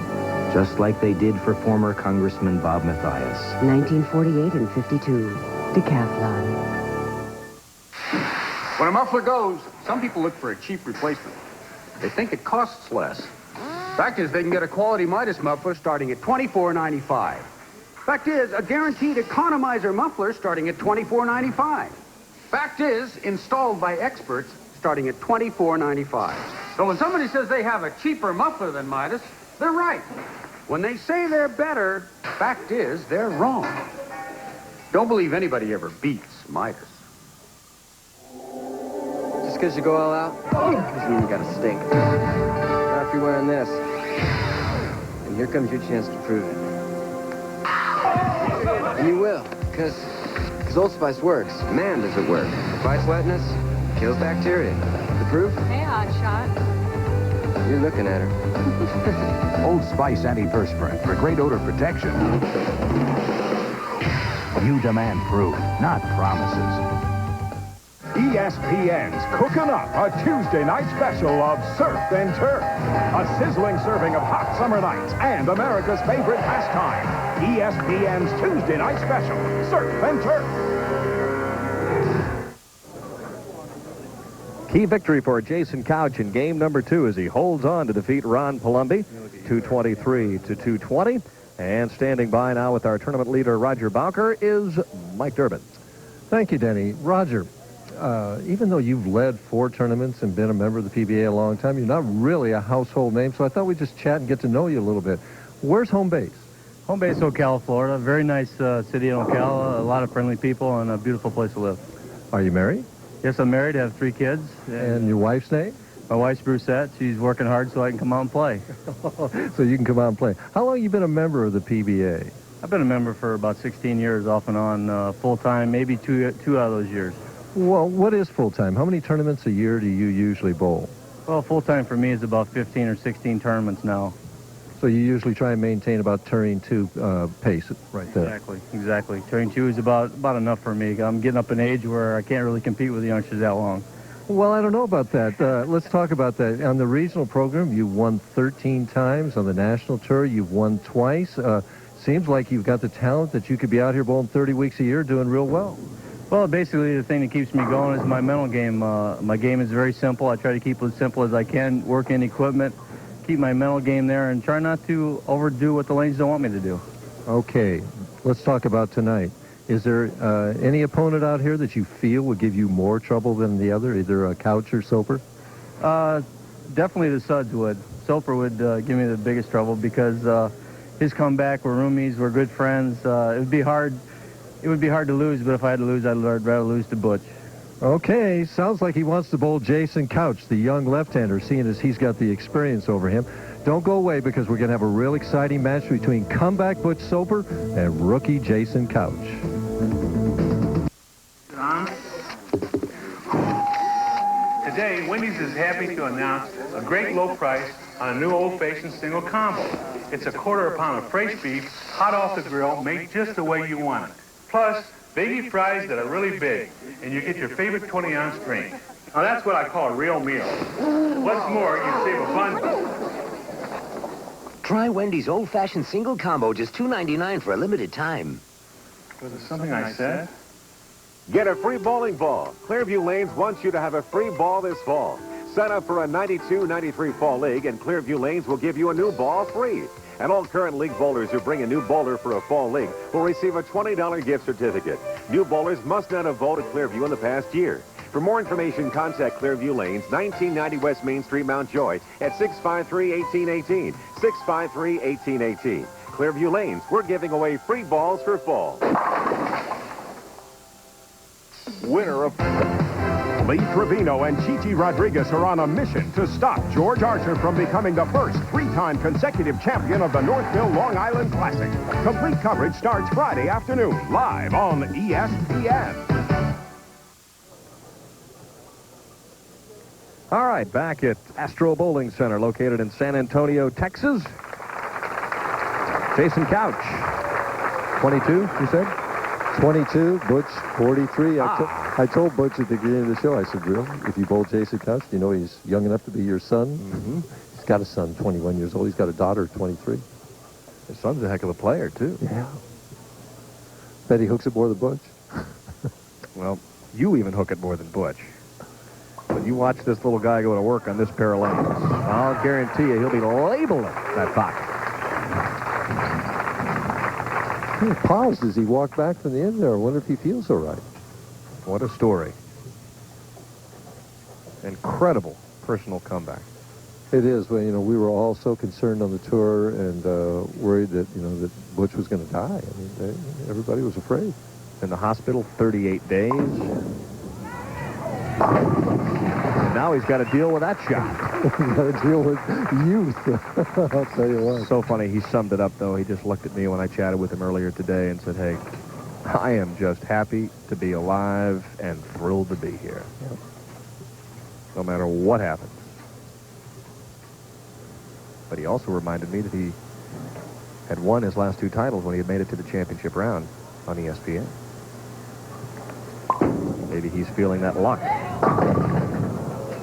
just like they did for former Congressman Bob Mathias. 1948 and 52, decathlon. When a muffler goes, some people look for a cheap replacement. They think it costs less. Fact is, they can get a quality Midas muffler starting at $24.95. Fact is, a guaranteed economizer muffler starting at $24.95. Fact is, installed by experts starting at $24.95. So when somebody says they have a cheaper muffler than Midas, they're right. When they say they're better, fact is, they're wrong. Don't believe anybody ever beats Midas. Just because you go all out, doesn't mean you got a stink. Not if you're wearing this. And here comes your chance to prove it. And you will, because Old Spice works. Man, does it work. It fights wetness, kills bacteria. The proof? Hey, Hotshot. You're looking at her. Old Spice Antiperspirant for great odor protection. You demand proof, not promises. ESPN's Cookin' Up, a Tuesday night special of Surf and Turf. A sizzling serving of hot summer nights and America's favorite pastime. ESPN's Tuesday night special, Surf and Turf. Key victory for Jason Couch in game number 2 as he holds on to defeat Ron Palumbi, 223 to 220. And standing by now with our tournament leader, Roger Bowker, is Mike Durbin. Thank you, Denny. Roger, even though you've led 4 tournaments and been a member of the PBA a long time, you're not really a household name, so I thought we'd just chat and get to know you a little bit. Where's home base? Home base, Ocala, Florida. Very nice city in Ocala. A lot of friendly people and a beautiful place to live. Are you married? Yes, I'm married. I have 3 kids. And your wife's name? My wife's Brucette. She's working hard so I can come out and play. So you can come out and play. How long have you been a member of the PBA? I've been a member for about 16 years, off and on, full-time, maybe two out of those years. Well, what is full-time? How many tournaments a year do you usually bowl? Well, full-time for me is about 15 or 16 tournaments now. So you usually try and maintain about turning 2 pace right there. Exactly. Turning 2 is about enough for me. I'm getting up in age where I can't really compete with the youngsters that long. Well, I don't know about that. Let's talk about that. On the regional program, you won 13 times. On the national tour, you've won twice. Seems like you've got the talent that you could be out here bowling 30 weeks a year doing real well. Well, basically, the thing that keeps me going is my mental game. My game is very simple. I try to keep it as simple as I can, work in equipment, keep my mental game there, and try not to overdo what the lanes don't want me to do. Okay, let's talk about tonight. Is there any opponent out here that you feel would give you more trouble than the other, either Couch or Soper? Definitely the Suds would. Soper would give me the biggest trouble because his comeback, we're roomies, we're good friends. It would be hard to lose, but if I had to lose, I'd rather lose to Butch. Okay, sounds like he wants to bowl Jason Couch, the young left-hander, seeing as he's got the experience over him. Don't go away because we're going to have a real exciting match between comeback Butch Soper and rookie Jason Couch. Today, Wendy's is happy to announce a great low price on a new old-fashioned single combo. It's a quarter pound of fresh beef, hot off the grill, made just the way you want it. Plus, baby fries that are really big, and you get your favorite 20-ounce drink. Now, that's what I call a real meal. What's more, you save a bundle. Try Wendy's old-fashioned single combo, just $2.99 for a limited time. Was it something I said? Get a free bowling ball. Clearview Lanes wants you to have a free ball this fall. Sign up for a 92-93 Fall League, and Clearview Lanes will give you a new ball free. And all current league bowlers who bring a new bowler for a fall league will receive a $20 gift certificate. New bowlers must not have bowled at Clearview in the past year. For more information, contact Clearview Lanes, 1990 West Main Street, Mount Joy, at 653-1818. 653-1818. Clearview Lanes, we're giving away free balls for fall. Winner of... Lee Trevino and Chichi Rodriguez are on a mission to stop George Archer from becoming the first 3-time consecutive champion of the Northville Long Island Classic. Complete coverage starts Friday afternoon, live on ESPN. All right, back at Astro Bowling Center, located in San Antonio, Texas. Jason Couch, 22, you said? 22, Butch 43. I told Butch at the beginning of the show, I said, Real, if you bowl Jason Couch, do you know he's young enough to be your son? Mm-hmm. He's got a son, 21 years old. He's got a daughter, 23. His son's a heck of a player, too. Yeah. Bet he hooks it more than Butch. Well, you even hook it more than Butch. But you watch this little guy go to work on this pair of lanes. I'll guarantee you he'll be labeling that pocket. He paused as he walked back from the end there. I wonder if he feels all right. What a story. Incredible personal comeback. It is. Well, you know, we were all so concerned on the tour and worried that, you know, that Butch was going to die. I mean, everybody was afraid. In the hospital, 38 days. And now he's got to deal with that shot. He's got to deal with youth. I'll tell you what. So funny. He summed it up, though. He just looked at me when I chatted with him earlier today and said, hey, I am just happy to be alive and thrilled to be here. Yep. No matter what happens. But he also reminded me that he had won his last 2 titles when he had made it to the championship round on ESPN. Maybe he's feeling that luck.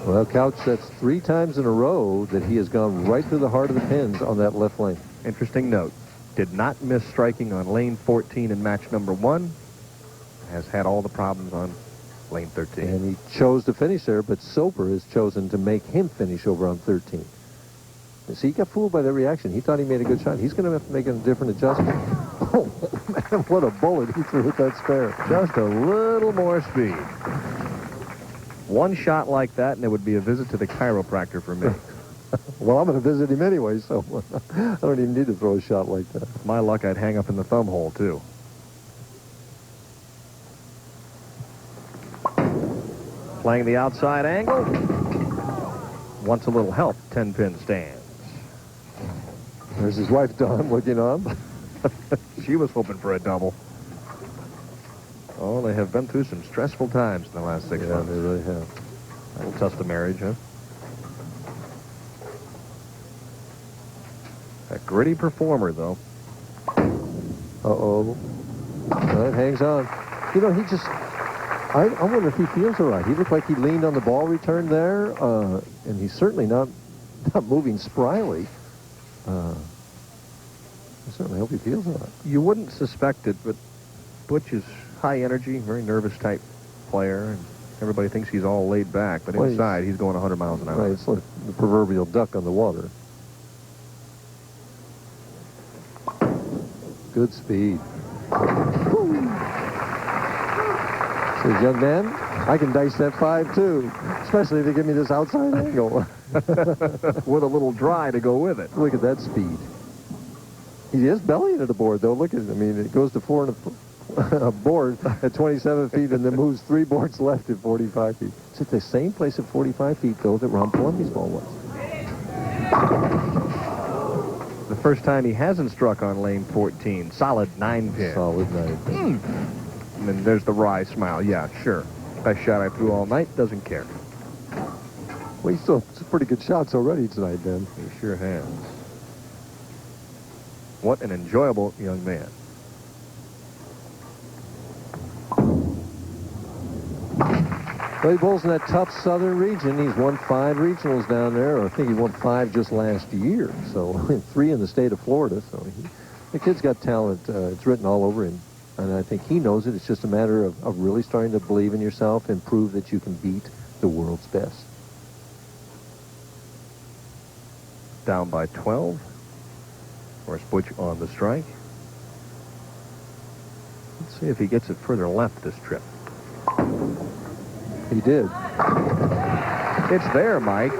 Well, Couch, that's 3 times in a row that he has gone right through the heart of the pins on that left lane. Interesting note. Did not miss striking on lane 14 in match number 1. Has had all the problems on lane 13. And he chose to finish there, but Soper has chosen to make him finish over on 13. See, he got fooled by that reaction. He thought he made a good shot. He's going to have to make a different adjustment. Oh, man, what a bullet he threw with that spare. Just a little more speed. One shot like that, and it would be a visit to the chiropractor for me. Well, I'm going to visit him anyway, so I don't even need to throw a shot like that. With my luck, I'd hang up in the thumb hole, too. Playing the outside angle. wants a little help, 10-pin stands. There's his wife, Dawn, looking on. She was hoping for a double. Oh, they have been through some stressful times in the last 6 months. Yeah, they really have. That'll test the marriage, huh? A gritty performer, though. Uh-oh. Well, it hangs on. You know, he just... I wonder if he feels all right. He looked like he leaned on the ball return there, and he's certainly not moving spryly. I certainly hope he feels all right. You wouldn't suspect it, but Butch is high energy, very nervous type player, and everybody thinks he's all laid back, but inside he's going 100 miles an hour. Right, it's like the proverbial duck on the water. Good speed. Says, young man, I can dice that 5 too, especially if they give me this outside angle. With a little dry to go with it. Look at that speed. He is bellying at a board, though. Look at it. I mean, it goes to 4 and a board at 27 feet and then moves 3 boards left at 45 feet. It's at the same place at 45 feet, though, that Ron Palumbi's ball was. The first time he hasn't struck on lane 14. Solid 9-pin. Solid 9-pin. And then there's the wry smile. Yeah, sure. Best shot I threw all night. Doesn't care. Well, he's still some pretty good shots already tonight, Ben. He sure has. What an enjoyable young man. Well, he bowls in that tough southern region. He's won 5 regionals down there. I think he won 5 just last year. So 3 in the state of Florida. So the kid's got talent. It's written all over him. And I think he knows it. It's just a matter of really starting to believe in yourself and prove that you can beat the world's best. Down by 12. Of course, Butch on the strike. Let's see if he gets it further left this trip. He did. It's there, Mike.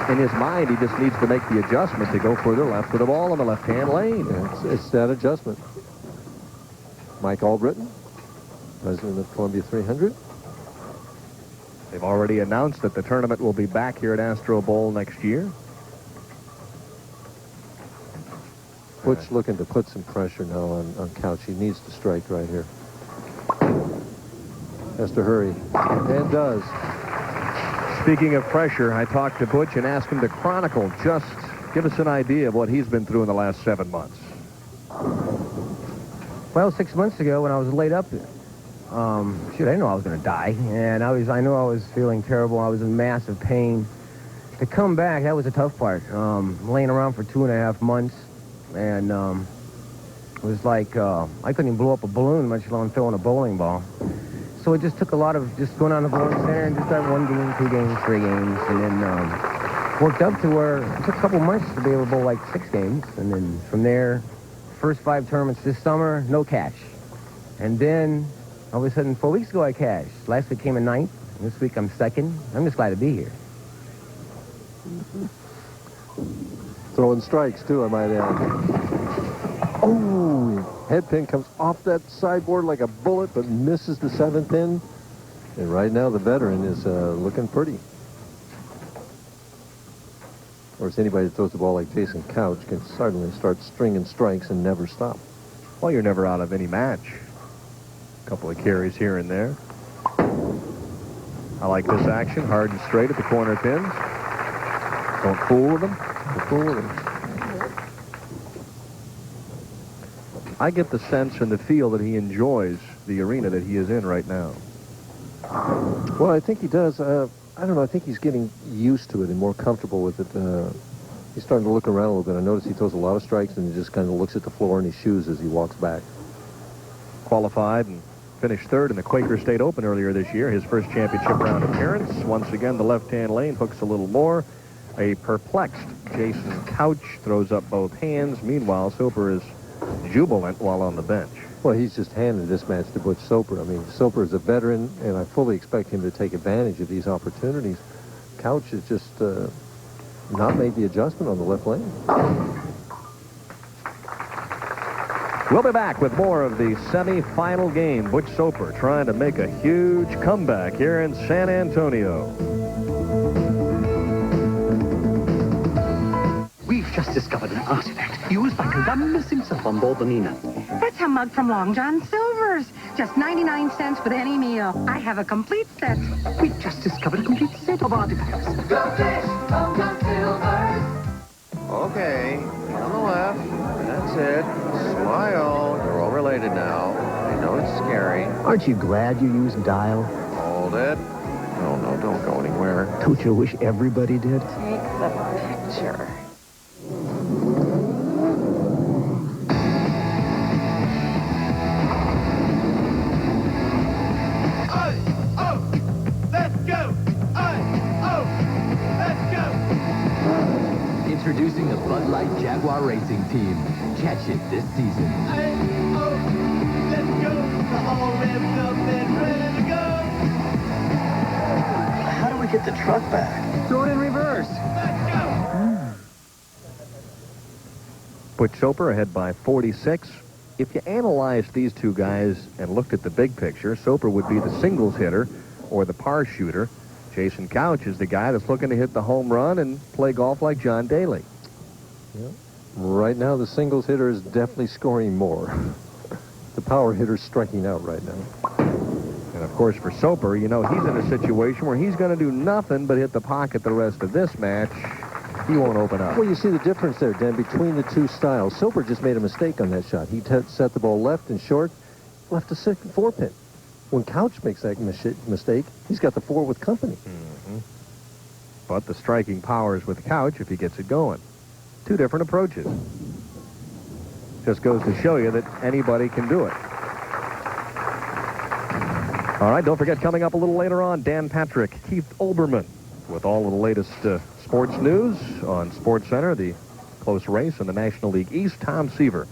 In his mind, he just needs to make the adjustment to go further left with the ball in the left-hand lane. Yeah, it's that adjustment. Mike Albritton, president of Columbia 300. They've already announced that the tournament will be back here at Astro Bowl next year. Butch looking to put some pressure now on Couch. He needs to strike right here. Has to hurry. And does. Speaking of pressure, I talked to Butch and asked him to chronicle. Just give us an idea of what he's been through in the last 7 months. Well, 6 months ago when I was laid up, shoot, I didn't know I was going to die. And I knew I was feeling terrible. I was in massive pain. To come back, that was the tough part. Laying around for 2.5 months. And it was like I couldn't even blow up a balloon, much alone throwing a bowling ball. So it just took a lot of just going on the bowling center and just that 1 game, 2 games, 3 games. And then worked up to where it took a couple months to be able to bowl like 6 games. And then from there, first 5 tournaments this summer, no cash. And then all of a sudden, 4 weeks ago, I cashed. Last week came in 9th. This week I'm 2nd. I'm just glad to be here. Throwing strikes, too, I might add. Oh, head pin comes off that sideboard like a bullet, but misses the 7th pin. And right now, the veteran is looking pretty. Of course, anybody that throws the ball like Jason Couch can suddenly start stringing strikes and never stop. Well, you're never out of any match. A couple of carries here and there. I like this action. Hard and straight at the corner pins. Don't fool with them. Don't fool with them. I get the sense and the feel that he enjoys the arena that he is in right now. Well, I think he does. I don't know. I think he's getting used to it and more comfortable with it. He's starting to look around a little bit. I notice he throws a lot of strikes and he just kind of looks at the floor in his shoes as he walks back. Qualified and finished 3rd in the Quaker State Open earlier this year. His first championship round appearance. Once again, the left-hand lane hooks a little more. A perplexed Jason Couch throws up both hands. Meanwhile, Soper is jubilant while on the bench. Well, he's just handed this match to Butch Soper. I mean, Soper is a veteran, and I fully expect him to take advantage of these opportunities. Couch has just not made the adjustment on the left lane. We'll be back with more of the semi-final game. Butch Soper trying to make a huge comeback here in San Antonio. just discovered an artifact used by Columbus himself on board the Nina. That's a mug from Long John Silver's. Just 99 cents with any meal. I have a complete set. We just discovered a complete set of artifacts. Go fish, Long John Silver's. Okay, on the left. That's it. Smile. You're all related now. I know it's scary. Aren't you glad you used Dial? Hold it. No, don't go anywhere. Don't you wish everybody did? Take the picture. Introducing the Bud Light Jaguar Racing Team. Catch it this season. Let's go. We're all revved up and ready to go. How do we get the truck back? Throw it in reverse. Butch Soper ahead by 46. If you analyzed these two guys and looked at the big picture, Soper would be the singles hitter or the par shooter. Jason Couch is the guy that's looking to hit the home run and play golf like John Daly. Yeah. Right now, the singles hitter is definitely scoring more. The power hitter's striking out right now. And, of course, for Soper, you know, he's in a situation where he's going to do nothing but hit the pocket the rest of this match. He won't open up. Well, you see the difference there, Dan, between the two styles. Soper just made a mistake on that shot. He set the ball left and short, left a second 4-pin. When Couch makes that mistake, he's got the 4 with company. Mm-hmm. But the striking power is with Couch if he gets it going. Two different approaches. Just goes to show you that anybody can do it. All right, don't forget, coming up a little later on, Dan Patrick, Keith Olbermann, with all of the latest sports news on SportsCenter, the close race in the National League East. Tom Seaver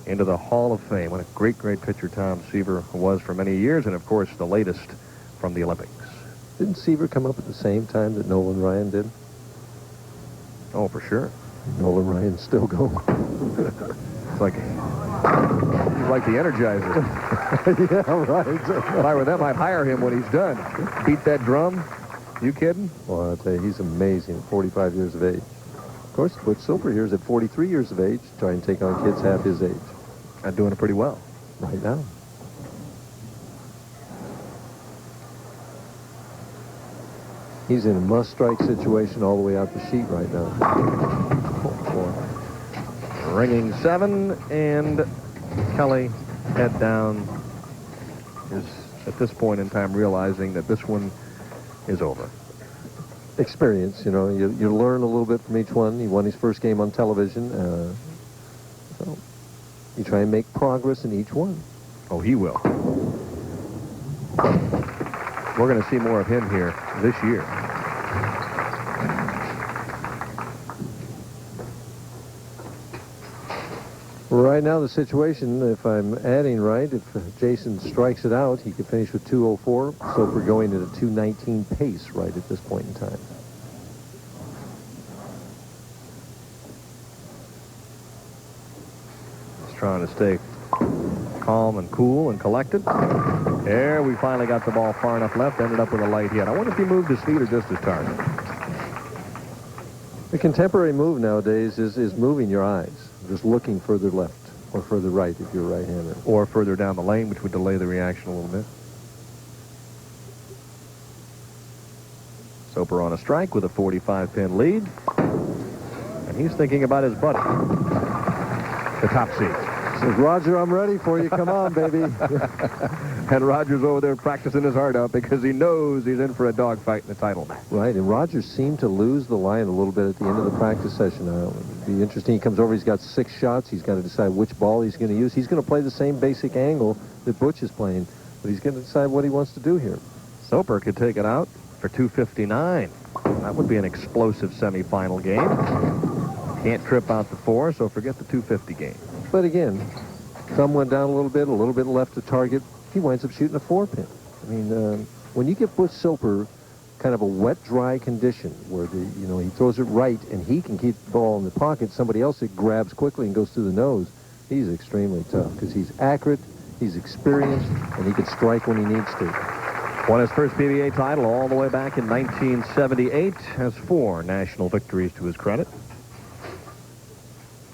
into the Hall of Fame. What a great, great pitcher Tom Seaver was for many years, and, of course, the latest from the Olympics. Didn't Seaver come up at the same time that Nolan Ryan did? Oh, for sure. Nolan Ryan's still going. It's like he's like the Energizer. Yeah, right. If I were them, I'd hire him when he's done. Beat that drum. You kidding? Well, I'll tell you, he's amazing at 45 years of age. Of course, Butch Soper here is at 43 years of age, trying to take on kids half his age. And doing it pretty well. Right now. He's in a must-strike situation all the way out the sheet right now. Oh, ringing 7, and Kelly, head down, is at this point in time realizing that this one is over. Experience, you know, you learn a little bit from each one. He won his first game on television. So you try and make progress in each one. Oh, he will. We're going to see more of him here this year. Right now, the situation, if I'm adding right, if Jason strikes it out, he could finish with 204. Soper going at a 219 pace right at this point in time. He's trying to stay calm and cool and collected. There, we finally got the ball far enough left, ended up with a light hit. I wonder if he moved his feet or just his target. The contemporary move nowadays is moving your eyes, just looking further left or further right if you're right-handed. Or further down the lane, which would delay the reaction a little bit. Soper on a strike with a 45-pin lead. And he's thinking about his buddy, the top seed. Says, Roger, I'm ready for you. Come on, baby. And Roger's over there practicing his heart out because he knows he's in for a dogfight in the title match. Right, and Roger seemed to lose the line a little bit at the end of the practice session. It'd be interesting. He comes over, he's got 6 shots. He's got to decide which ball he's going to use. He's going to play the same basic angle that Butch is playing, but he's going to decide what he wants to do here. Soper could take it out for 259. That would be an explosive semifinal game. Can't trip out the 4, so forget the 250 game. But again, thumb went down a little bit left to target. He winds up shooting a 4-pin. I mean, when you get Butch Soper kind of a wet, dry condition where he throws it right and he can keep the ball in the pocket, somebody else it grabs quickly and goes through the nose, he's extremely tough because he's accurate, he's experienced, and he can strike when he needs to. Won his first PBA title all the way back in 1978. Has 4 national victories to his credit.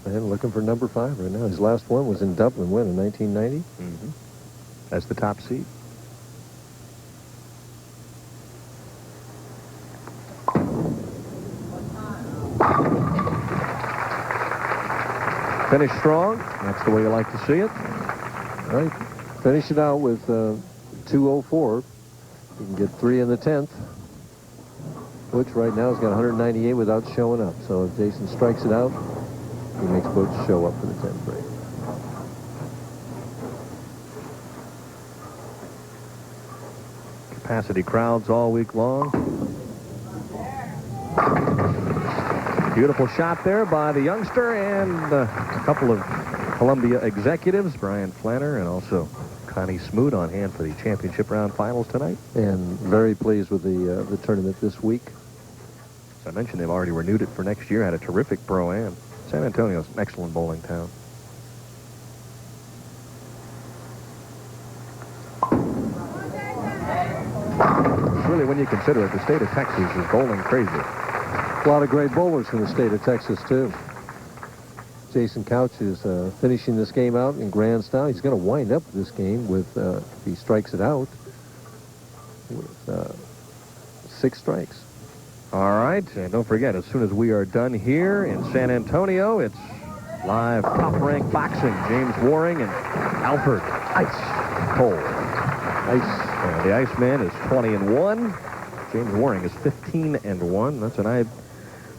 And looking for number 5 right now. His last one was in Dublin, when, in 1990? Mm-hmm. That's the top seed. Finish strong. That's the way you like to see it. All right. Finish it out with 204. You can get 3 in the 10th. Butch right now has got 198 without showing up. So if Jason strikes it out, he makes Butch show up for the 10th break. Capacity crowds all week long. Beautiful shot there by the youngster and a couple of Columbia executives, Brian Flanner and also Connie Smoot, on hand for the championship round finals tonight. And very pleased with the tournament this week. As I mentioned, they've already renewed it for next year. Had a terrific pro-am. San Antonio's an excellent bowling town. Really, when you consider it, the state of Texas is bowling crazy. A lot of great bowlers from the state of Texas, too. Jason Couch is finishing this game out in grand style. He's going to wind up this game with, if he strikes it out, with 6 strikes. All right, and don't forget, as soon as we are done here in San Antonio, it's live top-ranked boxing. James Waring and Alfred Ice Cole. The Iceman is 20-1. James Waring is 15-1. That's an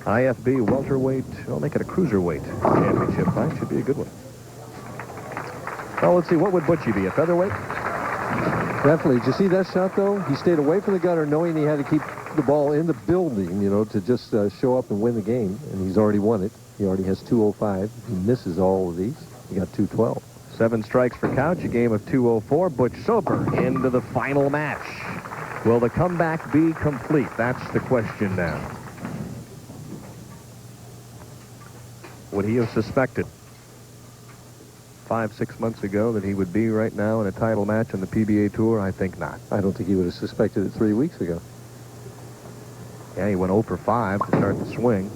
IFB welterweight. I'll make it a cruiserweight championship fight. Should be a good one. Well, let's see. What would Butchie be? A featherweight? Definitely. Did you see that shot, though? He stayed away from the gunner, knowing he had to keep the ball in the building, you know, to just show up and win the game. And he's already won it. He already has 205. He misses all of these. He got 212. 7 strikes for Couch. A game of 204. Butch Soper into the final match. Will the comeback be complete? That's the question now. Would he have suspected 5-6 months ago that he would be right now in a title match on the PBA Tour? I think not. I don't think he would have suspected it 3 weeks ago. Yeah, he went 0 for 5 to start the swing.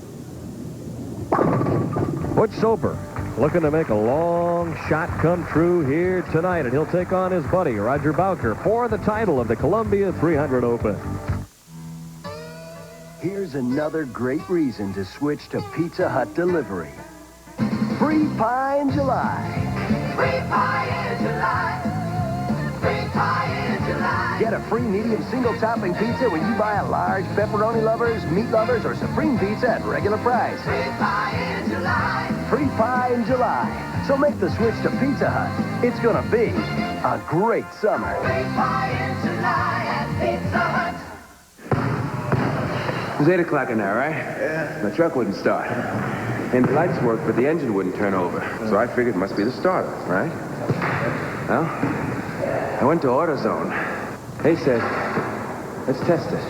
Butch Soper looking to make a long shot come true here tonight, and he'll take on his buddy Roger Bowker for the title of the Columbia 300 Open. Here's another great reason to switch to Pizza Hut delivery. Free pie in July. Free pie in July. Free pie in July. Get a free medium single topping pizza when you buy a large pepperoni lovers, meat lovers, or supreme pizza at regular price. Free pie in July. Free pie in July. So make the switch to Pizza Hut. It's gonna be a great summer. Free pie in July at Pizza Hut. It was 8 o'clock in there, right? Yeah. The truck wouldn't start. And the lights worked, but the engine wouldn't turn over. So I figured it must be the starter, right? Well, I went to AutoZone. They said, let's test it.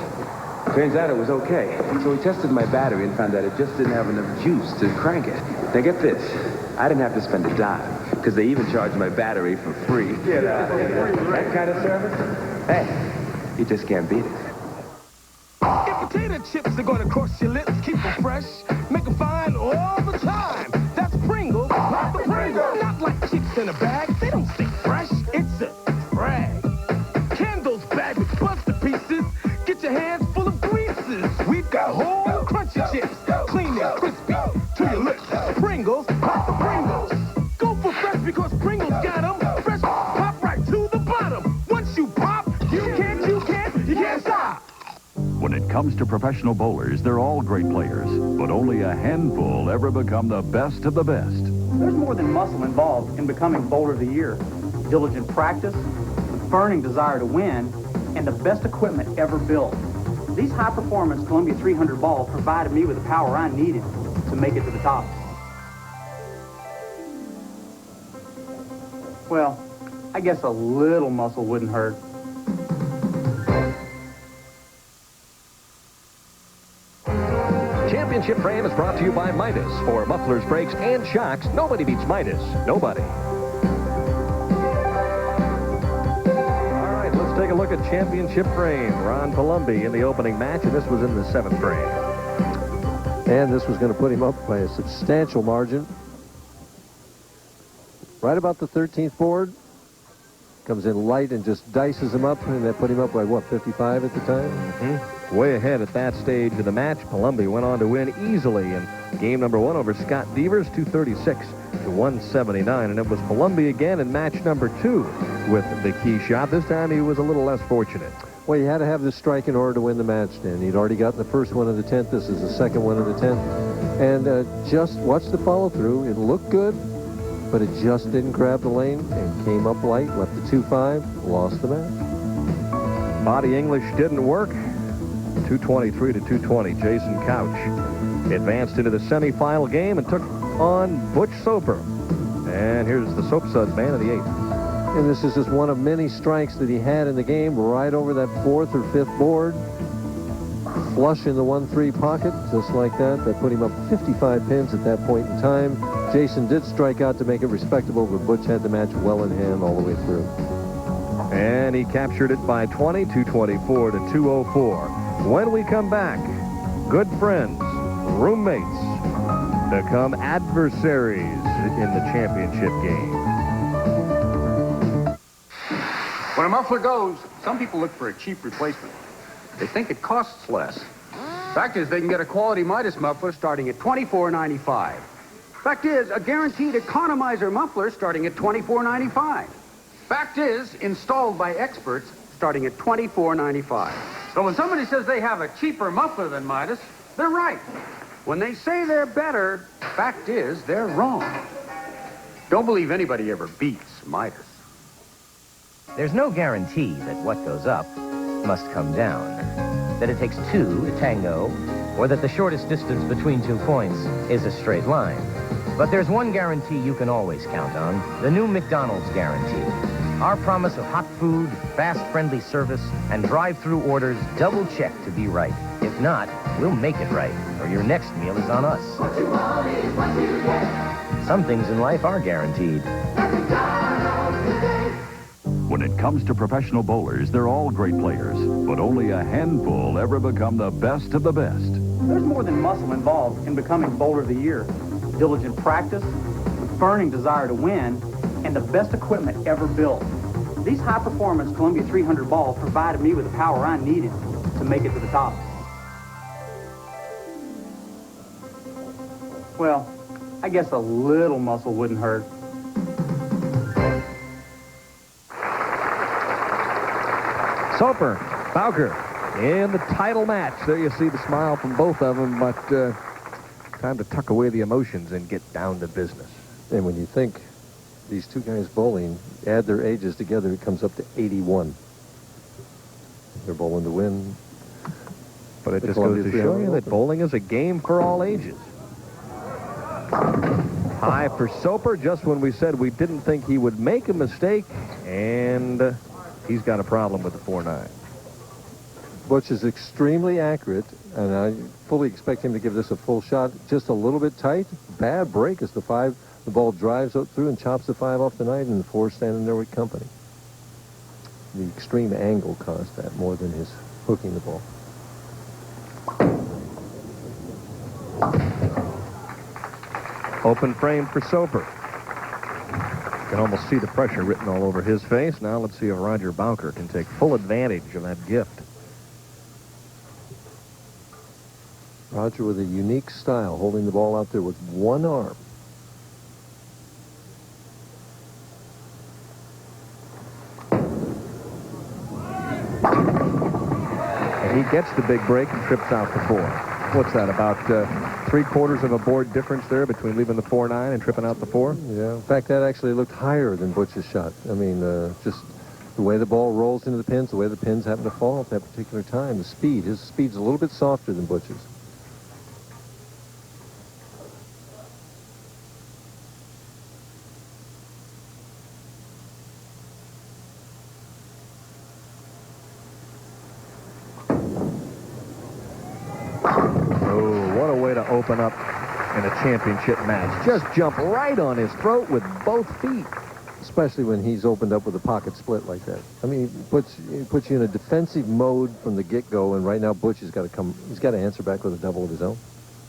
Turns out it was okay. So we tested my battery and found that it just didn't have enough juice to crank it. Now get this. I didn't have to spend a dime, because they even charged my battery for free. Get out of here. That kind of service? Hey, you just can't beat it. If potato chips are gonna cross your lips, keep them fresh, make them fine all the time. That's Pringles, not the Pringles. Not like chips in a bag, they don't stay fresh. It's a brag. Candles bagged with buster pieces. Get your hands full of greases. We've got whole crunchy chips, clean and crispy to your lips. Pringles, not the Pringles. Go for fresh because Pringles got them. Fresh, pop right to the bottom. Once you pop, you can't stop. When it comes to professional bowlers, they're all great players, but only a handful ever become the best of the best. There's more than muscle involved in becoming Bowler of the Year. Diligent practice, burning desire to win, and the best equipment ever built. These high-performance Columbia 300 balls provided me with the power I needed to make it to the top. Well, I guess a little muscle wouldn't hurt. Championship Frame is brought to you by Midas. For mufflers, brakes, and shocks, nobody beats Midas. Nobody. All right, let's take a look at Championship Frame. Ron Palumbi in the opening match, and this was in the 7th frame. And this was going to put him up by a substantial margin. right about the 13th board. Comes in light and just dices him up, and that put him up by, what, 55 at the time? Way ahead at that stage of the match. Columbia went on to win easily in game number 1 over Scott Devers, 236 to 179. And it was Columbia again in match number 2 with the key shot. This time he was a little less fortunate. Well, you had to have the strike in order to win the match, Dan. He'd already gotten the first one of the 10th. This is the second one of the 10th. And just watch the follow-through. It looked good, but it just didn't grab the lane and came up light, left the 2-5, lost the match. Body English didn't work. 223 to 220. Jason Couch advanced into the semifinal game and took on Butch Soper. And here's the Soap Suds man of the 8th. And this is just one of many strikes that he had in the game, right over that 4th or 5th board. Flush in the 1-3 pocket, just like that. That put him up 55 pins at that point in time. Jason did strike out to make it respectable, but Butch had the match well in hand all the way through. And he captured it by 20, 224 to 204. When we come back, good friends, roommates, become adversaries in the championship game. When a muffler goes, some people look for a cheap replacement. They think it costs less. Fact is, they can get a quality Midas muffler starting at $24.95. Fact is, a guaranteed economizer muffler starting at $24.95. Fact is, installed by experts starting at $24.95. So when somebody says they have a cheaper muffler than Midas, they're right. When they say they're better, fact is, they're wrong. Don't believe anybody ever beats Midas. There's no guarantee that what goes up must come down, that it takes two to tango, or that the shortest distance between 2 points is a straight line. But there's one guarantee you can always count on, the new McDonald's guarantee. Our promise of hot food, fast, friendly service, and drive-through orders double-check to be right. If not, we'll make it right, or your next meal is on us. What you want is what you get. Some things in life are guaranteed. When it comes to professional bowlers, they're all great players, but only a handful ever become the best of the best. There's more than muscle involved in becoming Bowler of the Year. Diligent practice, burning desire to win, and the best equipment ever built. These high-performance Columbia 300 balls provided me with the power I needed to make it to the top. Well, I guess a little muscle wouldn't hurt. Soper, Bowker in the title match. There you see the smile from both of them, but time to tuck away the emotions and get down to business. And when you think these two guys bowling, add their ages together, it comes up to 81. They're bowling to win. But it just goes to show you that bowling is a game for all ages. High for Soper, just when we said we didn't think he would make a mistake, and he's got a problem with the 4-9. Butch is extremely accurate, and I fully expect him to give this a full shot. Just a little bit tight. Bad break as the 5, the ball drives out through and chops the 5 off the 9, and the 4 standing there with company. The extreme angle caused that more than his hooking the ball. Open frame for Soper. You can almost see the pressure written all over his face. Now let's see if Roger Bowker can take full advantage of that gift. Roger with a unique style, holding the ball out there with one arm. And he gets the big break and trips out the 4. What's that, about 3/4 of a board difference there between leaving the 4-9 and tripping out the 4? Yeah, in fact, that actually looked higher than Butch's shot. I mean, just the way the ball rolls into the pins, the way the pins happen to fall at that particular time, the speed. His speed's a little bit softer than Butch's. Open up in a championship match. Just jump right on his throat with both feet. Especially when he's opened up with a pocket split like that. I mean, he puts you in a defensive mode from the get-go, and right now Butch has got to answer back with a double of his own.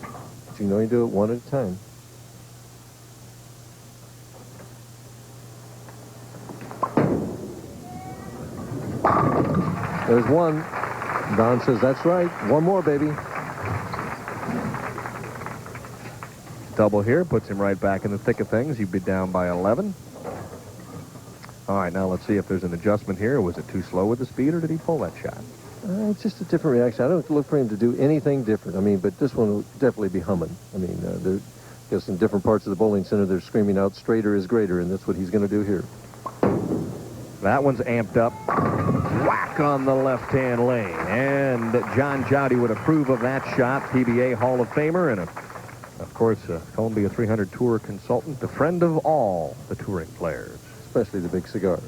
But you know you do it one at a time. There's one. Don says, that's right. One more, baby. Double here puts him right back in the thick of things. He'd be down by 11. All right, now let's see if there's an adjustment here. Was it too slow with the speed, or did he pull that shot? It's just a different reaction. I don't look for him to do anything different. I mean, but this one will definitely be humming. I mean, there's some different parts of the bowling center. They're screaming out, straighter is greater, and that's what he's going to do here. That one's amped up. Whack on the left-hand lane. And John Jowdy would approve of that shot. PBA Hall of Famer and, of course, a Columbia 300 Tour consultant, the friend of all the touring players. Especially the big cigars.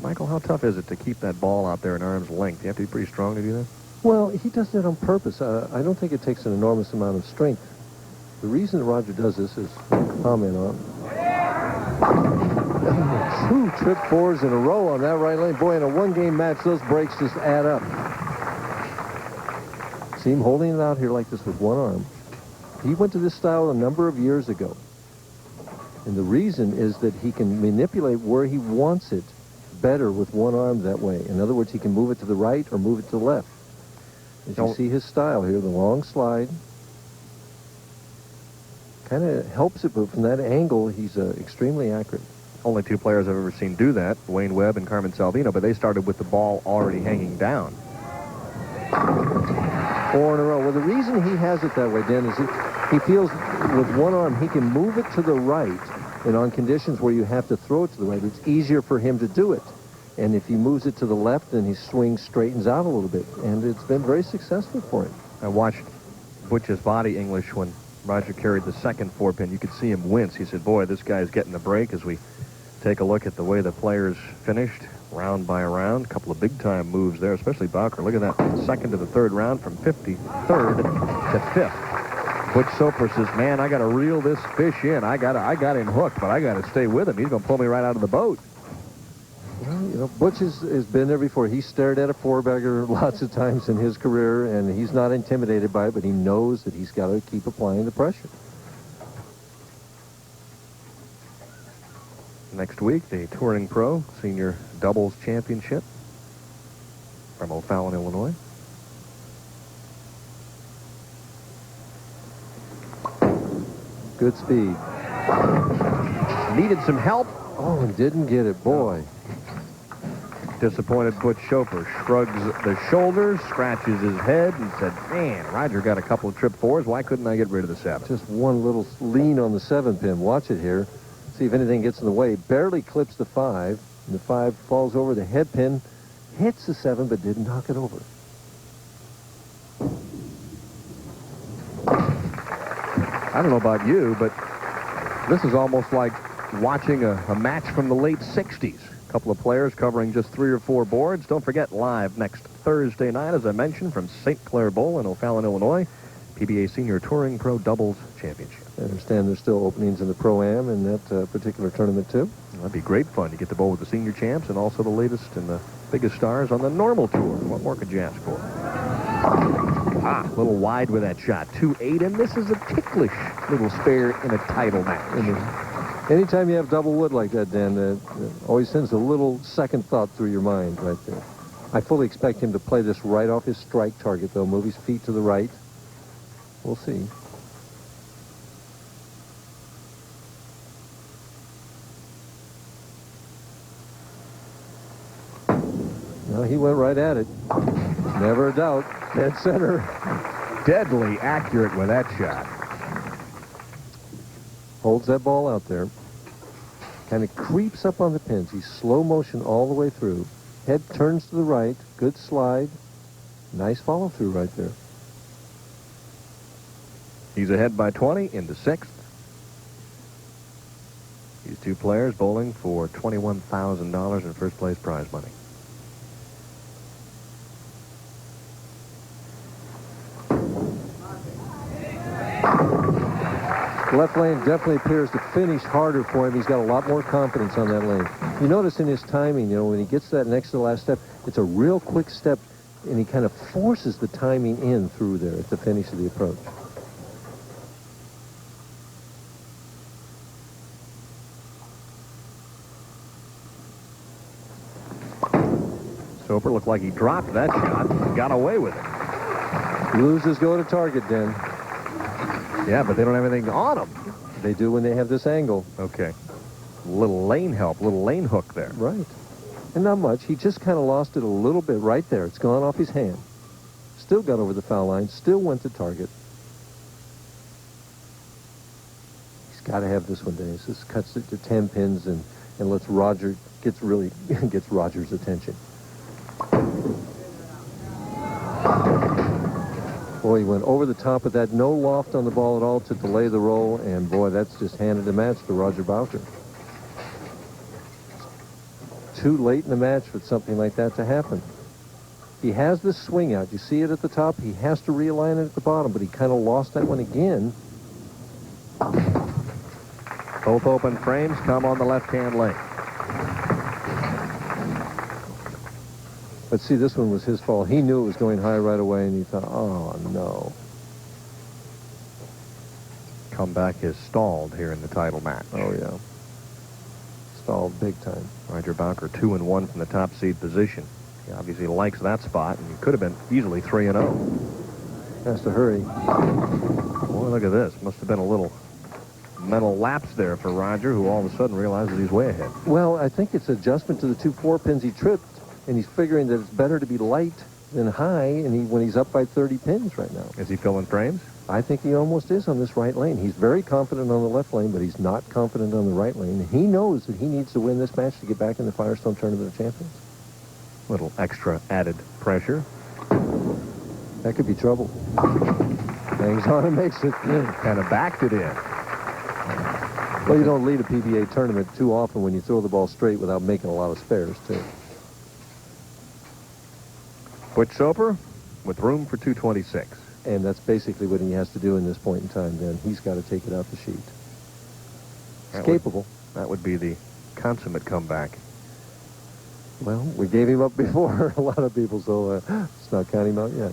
Michael, how tough is it to keep that ball out there in arm's length? You have to be pretty strong to do that? Well, he does that on purpose. I don't think it takes an enormous amount of strength. The reason that Roger does this is comment on. 2 trip fours in a row on that right lane. Boy, in a one-game match, those breaks just add up. See him holding it out here like this with one arm. He went to this style a number of years ago. And the reason is that he can manipulate where he wants it better with one arm that way. In other words, he can move it to the right or move it to the left. As you see his style here, the long slide. Kind of helps it, but from that angle, he's extremely accurate. Only 2 players I've ever seen do that, Wayne Webb and Carmen Salvino, but they started with the ball already hanging down. 4 in a row. Well, the reason he has it that way, Dan, is he feels with one arm he can move it to the right, and on conditions where you have to throw it to the right, it's easier for him to do it. And if he moves it to the left, then his swing straightens out a little bit, and it's been very successful for him. I watched Butch's body English when Roger carried the second 4-pin. You could see him wince. He said, boy, this guy's getting the break as we take a look at the way the players finished round by round. A couple of big-time moves there, especially Bowker. Look at that second to the third round from 53rd to 5th. Butch Soper says, man, I got to reel this fish in. I got him hooked, but I got to stay with him. He's going to pull me right out of the boat. Well, you know, Butch has been there before. He stared at a 4-bagger lots of times in his career, and he's not intimidated by it, but he knows that he's got to keep applying the pressure. Next week, the Touring Pro Senior Doubles Championship from O'Fallon, Illinois. Good speed. Needed some help. Oh, and didn't get it, boy. Disappointed Butch Soper shrugs the shoulders, scratches his head, and said, man, Roger got a couple of trip 4s. Why couldn't I get rid of the 7? Just one little lean on the 7-pin. Watch it here. See if anything gets in the way. Barely clips the 5, and the 5 falls over the head pin, hits the 7, but didn't knock it over. I don't know about you, but this is almost like watching a match from the late 60s. A couple of players covering just 3 or 4 boards. Don't forget, live next Thursday night, as I mentioned, from St. Clair Bowl in O'Fallon, Illinois, PBA Senior Touring Pro Doubles Championship. I understand there's still openings in the Pro-Am in that particular tournament, too. That'd be great fun. You get to bowl with the senior champs and also the latest and the biggest stars on the normal tour. What more could you ask for? A little wide with that shot. 2-8, and this is a ticklish little spare in a title match. Anytime you have double wood like that, Dan, always sends a little second thought through your mind right there. I fully expect him to play this right off his strike target, though. Move his feet to the right. We'll see. No, he went right at it. Never a doubt. Dead center. Deadly accurate with that shot. Holds that ball out there. Kind of creeps up on the pins. He's slow motion all the way through. Head turns to the right. Good slide. Nice follow through right there. He's ahead by 20 into 6th. These 2 players bowling for $21,000 in first place prize money. Left lane definitely appears to finish harder for him. He's got a lot more confidence on that lane. You notice in his timing, you know, when he gets to that next to the last step, it's a real quick step, and he kind of forces the timing in through there at the finish of the approach. Soper looked like he dropped that shot and got away with it. Losers go to target, Den. Yeah, but they don't have anything on them. They do when they have this angle. Okay. Little lane help, little lane hook there. Right. And not much. He just kind of lost it a little bit right there. It's gone off his hand. Still got over the foul line. Still went to target. He's got to have this one, Dennis. This cuts it to 10 pins and lets Roger, gets Roger's attention. Boy, he went over the top of that. No loft on the ball at all to delay the roll. And, boy, that's just handed the match to Roger Bowker. Too late in the match for something like that to happen. He has this swing out. You see it at the top. He has to realign it at the bottom, but he kind of lost that one again. Both open frames come on the left-hand lane. But see, this one was his fault. He knew it was going high right away, and he thought, oh, no. Comeback is stalled here in the title match. Oh, yeah. Stalled big time. Roger Bowker 2-1 from the top seed position. He obviously likes that spot, and he could have been easily 3-0. Has to hurry. Boy, look at this. Must have been a little mental lapse there for Roger, who all of a sudden realizes he's way ahead. Well, I think it's adjustment to the 2 4-pins he tripped, and he's figuring that it's better to be light than high, and when he's up by 30 pins right now. Is he filling frames? I think he almost is on this right lane. He's very confident on the left lane, but he's not confident on the right lane. He knows that he needs to win this match to get back in the Firestone Tournament of Champions. Little extra added pressure. That could be trouble. Hangs on and makes it. Kind of backed it in. Well, you don't lead a PBA tournament too often when you throw the ball straight without making a lot of spares, too. Butch Soper with room for 226. And that's basically what he has to do in this point in time, then. He's got to take it out the sheet. He's capable. That would be the consummate comeback. Well, we gave him up before, a lot of people, so let's not count him out yet.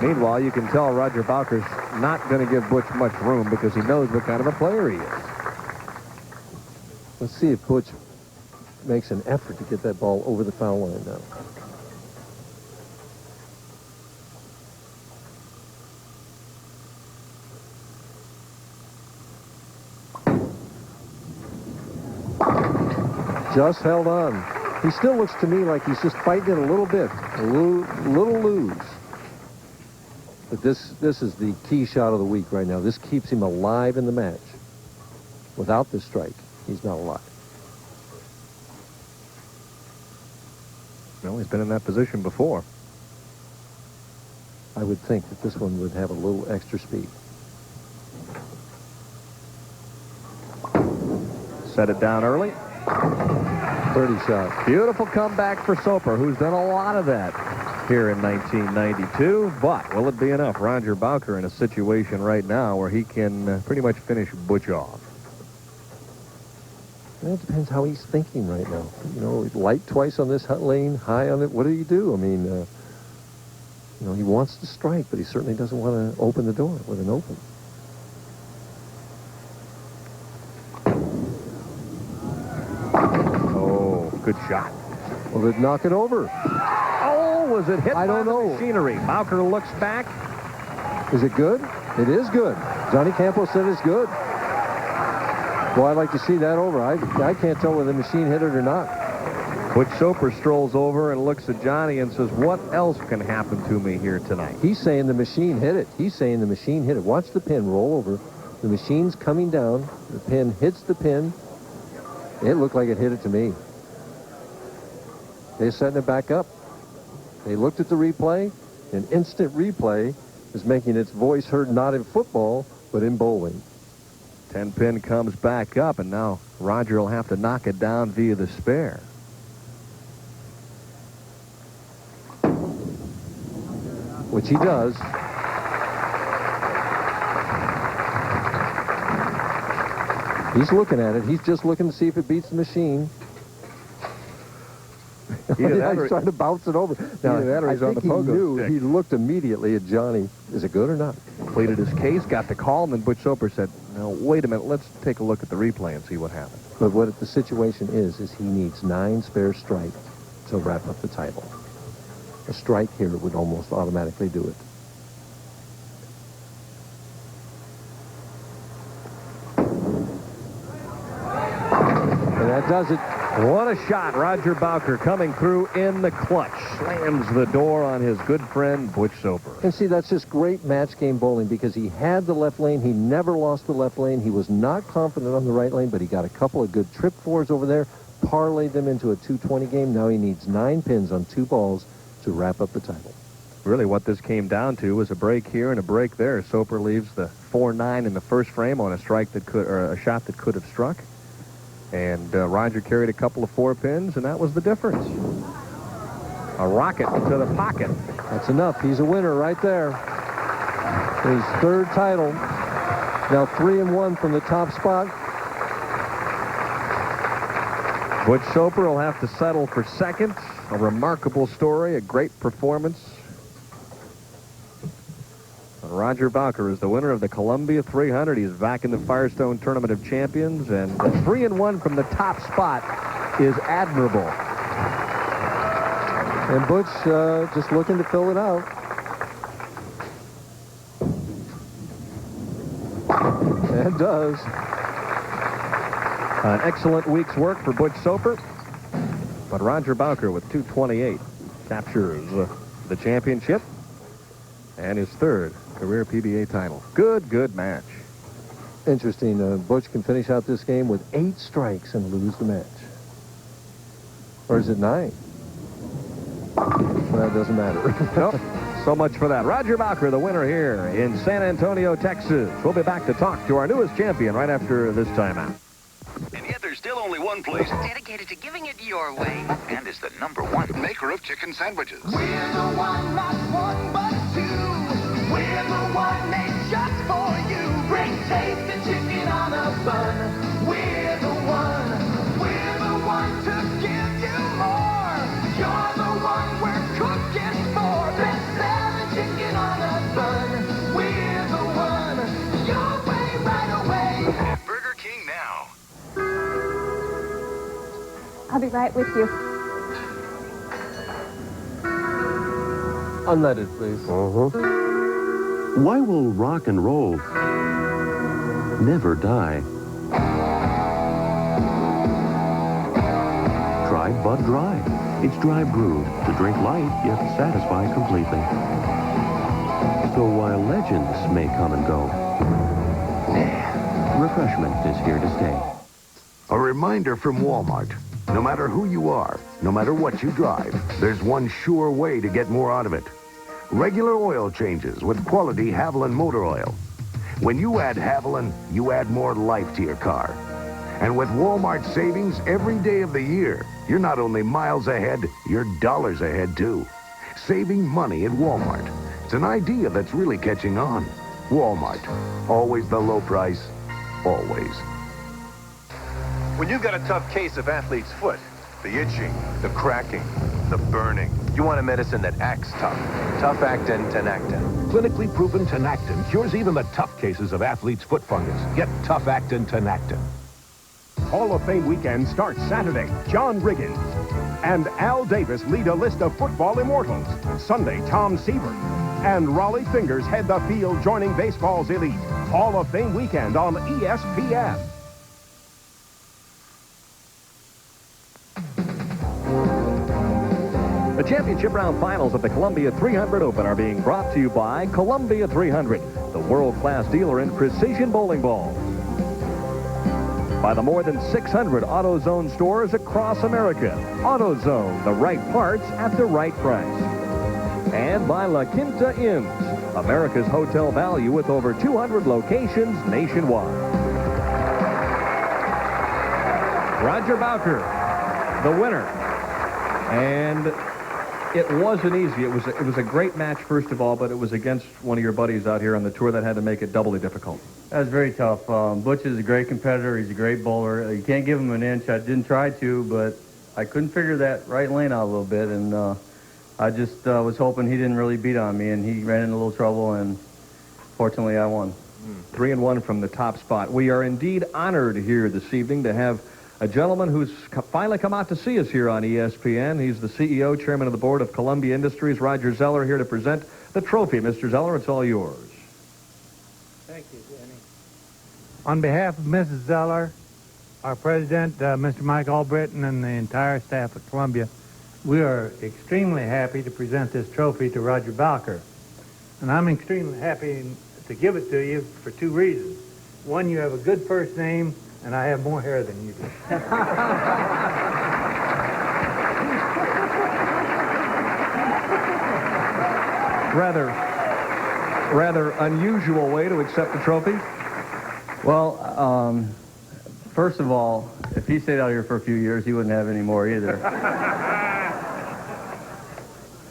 Meanwhile, you can tell Roger Bowker's not going to give Butch much room because he knows what kind of a player he is. Let's see if Butch makes an effort to get that ball over the foul line now. Just held on. He still looks to me like he's just fighting it a little bit, a little loose. But this is the key shot of the week right now. This keeps him alive in the match. Without this strike, he's not alive. Well, he's been in that position before. I would think that this one would have a little extra speed. Set it down early. 30 shot. Beautiful comeback for Soper, who's done a lot of that here in 1992. But will it be enough? Roger Bowker in a situation right now where he can pretty much finish Butch off. Well, it depends how he's thinking right now. You know, light twice on this lane, high on it. What do you do? I mean, you know, he wants to strike, but he certainly doesn't want to open the door with an open. Oh, good shot. Well, they'd knock it over. Oh, was it hit by the machinery? Bowker looks back. Is it good? It is good. Johnny Campos said it's good. Boy, I'd like to see that over. I can't tell whether the machine hit it or not. Butch Soper strolls over and looks at Johnny and says, what else can happen to me here tonight? He's saying the machine hit it. He's saying the machine hit it. Watch the pin roll over. The machine's coming down. The pin hits the pin. It looked like it hit it to me. They're setting it back up. They looked at the replay. An instant replay is making its voice heard not in football, but in bowling. 10-pin comes back up, and now Roger will have to knock it down via the spare. Which he does. He's looking at it. He's just looking to see if it beats the machine. He's trying to bounce it over. Now, I think he knew. He looked immediately at Johnny. Is it good or not? Completed his case, got the call, and then Butch Soper said, Now, wait a minute. Let's take a look at the replay and see what happened. But what the situation is he needs 9 spare strikes to wrap up the title. A strike here would almost automatically do it. And that does it. What a shot. Roger Bowker coming through in the clutch. Slams the door on his good friend, Butch Soper. And see, that's just great match game bowling because he had the left lane. He never lost the left lane. He was not confident on the right lane, but he got a couple of good trip fours over there, parlayed them into a 220 game. Now he needs 9 pins on 2 balls to wrap up the title. Really what this came down to was a break here and a break there. Soper leaves the 4-9 in the first frame on a strike that could, or a shot that could have struck. And Roger carried a couple of 4 pins, and that was the difference. A rocket to the pocket. That's enough. He's a winner right there. His 3rd title. Now 3-1 from the top spot. Butch Soper will have to settle for 2nd. A remarkable story, a great performance. Roger Bowker is the winner of the Columbia 300. He's back in the Firestone Tournament of Champions, and the 3-1 from the top spot is admirable. And Butch just looking to fill it out. And does. An excellent week's work for Butch Soper, but Roger Bowker with 228 captures the championship and his 3rd career PBA title. Good match. Interesting. Butch can finish out this game with 8 strikes and lose the match. Or is it 9? Well, that doesn't matter. Nope. So much for that. Roger Bowker, the winner here in San Antonio, Texas. We'll be back to talk to our newest champion right after this timeout. And yet there's still only one place dedicated to giving it your way. and is the #1 maker of chicken sandwiches. We're the one, not one, but 2. We're the one made just for you. Great tasting chicken on a bun. We're the one. We're the one to give you more. You're the one we're cooking for. Best-selling chicken on a bun. We're the one. Your way right away. At Burger King now. I'll be right with you. Unleaded, please. Why will rock and roll never die? Try Bud Dry. It's dry brewed to drink light, yet satisfy completely. So while legends may come and go, refreshment is here to stay. A reminder from Walmart. No matter who you are, no matter what you drive, there's one sure way to get more out of it. Regular oil changes with quality Haviland motor oil. When you add Haviland, you add more life to your car. And with Walmart savings every day of the year, you're not only miles ahead, you're dollars ahead too. Saving money at Walmart. It's an idea that's really catching on. Walmart. Always the low price. Always. When you've got a tough case of athlete's foot, the itching, the cracking, the burning, you want a medicine that acts tough. Tough-Actin Tenactin. Clinically proven Tenactin cures even the tough cases of athlete's foot fungus. Get Tough-Actin Tenactin. Hall of Fame weekend starts Saturday. John Riggins and Al Davis lead a list of football immortals. Sunday, Tom Seaver and Raleigh Fingers head the field joining baseball's elite. Hall of Fame weekend on ESPN. The championship round finals of the Columbia 300 Open are being brought to you by Columbia 300, the world-class dealer in precision bowling balls. By the more than 600 AutoZone stores across America. AutoZone, the right parts at the right price. And by La Quinta Inns, America's hotel value with over 200 locations nationwide. Roger Bowker, the winner. And it wasn't easy. It was a great match, first of all, but it was against one of your buddies out here on the tour that had to make it doubly difficult. That was very tough. Butch is a great competitor. He's a great bowler. You can't give him an inch. I didn't try to, but I couldn't figure that right lane out a little bit, and I just was hoping he didn't really beat on me, and he ran into a little trouble, and fortunately I won. 3-1 from the top spot. We are indeed honored here this evening to have a gentleman who's finally come out to see us here on ESPN. He's the CEO, chairman of the board of Columbia Industries, Roger Zeller, here to present the trophy. Mr. Zeller, it's all yours. Thank you, Danny. On behalf of Mrs. Zeller, our president, Mr. Mike Albritton, and the entire staff at Columbia, we are extremely happy to present this trophy to Roger Bowker. And I'm extremely happy to give it to you for two reasons. One, you have a good first name, and I have more hair than you do. Rather unusual way to accept the trophy. Well, first of all, if he stayed out here for a few years, he wouldn't have any more either.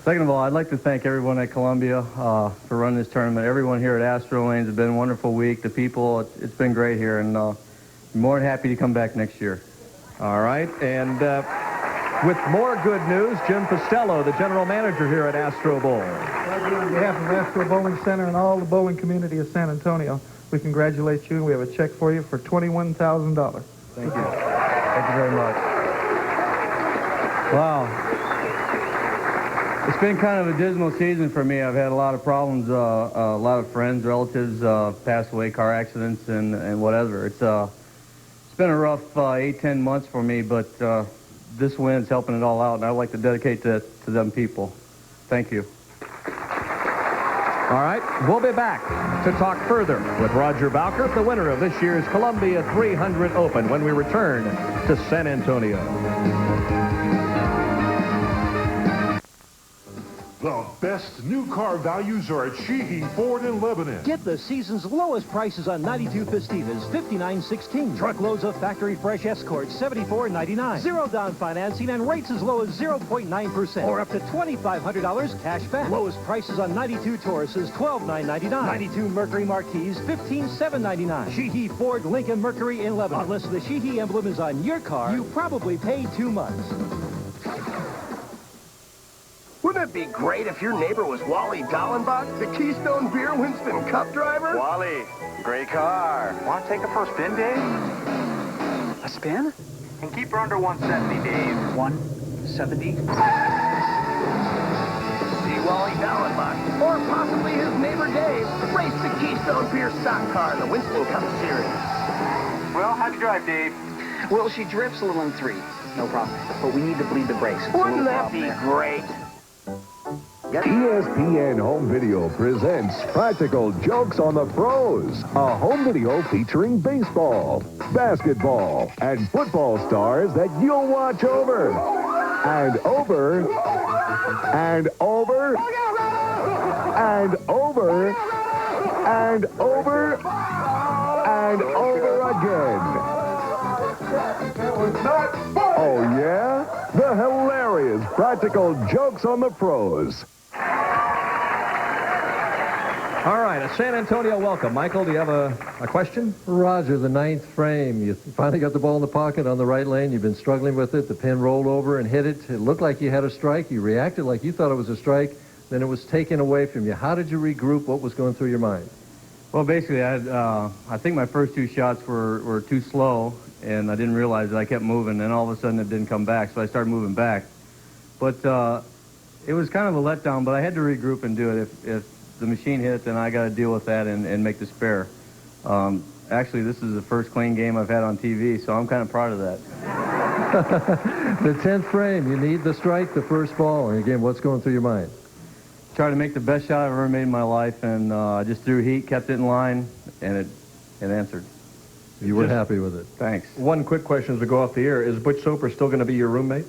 Second of all, I'd like to thank everyone at Columbia for running this tournament. Everyone here at Astro Lanes, it's been a wonderful week. The people, it's been great here, and I'm more than happy to come back next year. All right, and with more good news, Jim Costello, the general manager here at Astro Bowl. On behalf of Astro Bowling Center and all the bowling community of San Antonio, we congratulate you, and we have a check for you for $21,000. Thank you. Thank you very much. Wow. It's been kind of a dismal season for me. I've had a lot of problems, a lot of friends, relatives pass away, car accidents, and whatever. It's been a rough 8-10 months for me, but this win's helping it all out, and I'd like to dedicate that to them people. Thank you. All right, we'll be back to talk further with Roger Bowker, the winner of this year's Columbia 300 Open, when we return to San Antonio. The best new car values are at Sheehy Ford in Lebanon. Get the season's lowest prices on 92 Festivas, $59.16. Truckloads of factory fresh Escorts, $74.99. Zero down financing and rates as low as 0.9%. Or up to $2,500 cash back. Lowest prices on 92 Tauruses, $12,999. 92 Mercury Marquis, $15,799. Sheehy Ford Lincoln Mercury in Lebanon. Unless the Sheehy emblem is on your car, you probably paid too much. Wouldn't it be great if your neighbor was Wally Dallenbach, the Keystone Beer Winston Cup driver? Wally, great car. Want to take her for a spin, Dave? A spin? And keep her under 170, Dave. 170? See Wally Dallenbach, or possibly his neighbor Dave, race the Keystone Beer stock car in the Winston Cup Series. Well, how'd you drive, Dave? Well, she drifts a little in 3. No problem. But we need to bleed the brakes. Wouldn't that be great? ESPN Home Video presents Practical Jokes on the Pros, a home video featuring baseball, basketball, and football stars that you'll watch over and over and over and over and over and over again. Oh, yeah? The hilarious Practical Jokes on the Pros. All right, a San Antonio welcome. Michael, do you have a question? Roger, the ninth frame. You finally got the ball in the pocket on the right lane. You've been struggling with it. The pin rolled over and hit it. It looked like you had a strike. You reacted like you thought it was a strike. Then it was taken away from you. How did you regroup? What was going through your mind? Well, basically, I think my first two shots were too slow, and I didn't realize that I kept moving, and all of a sudden it didn't come back, so I started moving back. But it was kind of a letdown, but I had to regroup and do it. If the machine hit, then I got to deal with that and make the spare. Actually, this is the first clean game I've had on TV, so I'm kind of proud of that. The 10th frame, you need the strike, the first ball. And again, what's going through your mind? Tried to make the best shot I've ever made in my life, and I just threw heat, kept it in line, and it answered. You were happy with it. Thanks. One quick question as we go off the air. Is Butch Soper still going to be your roommate?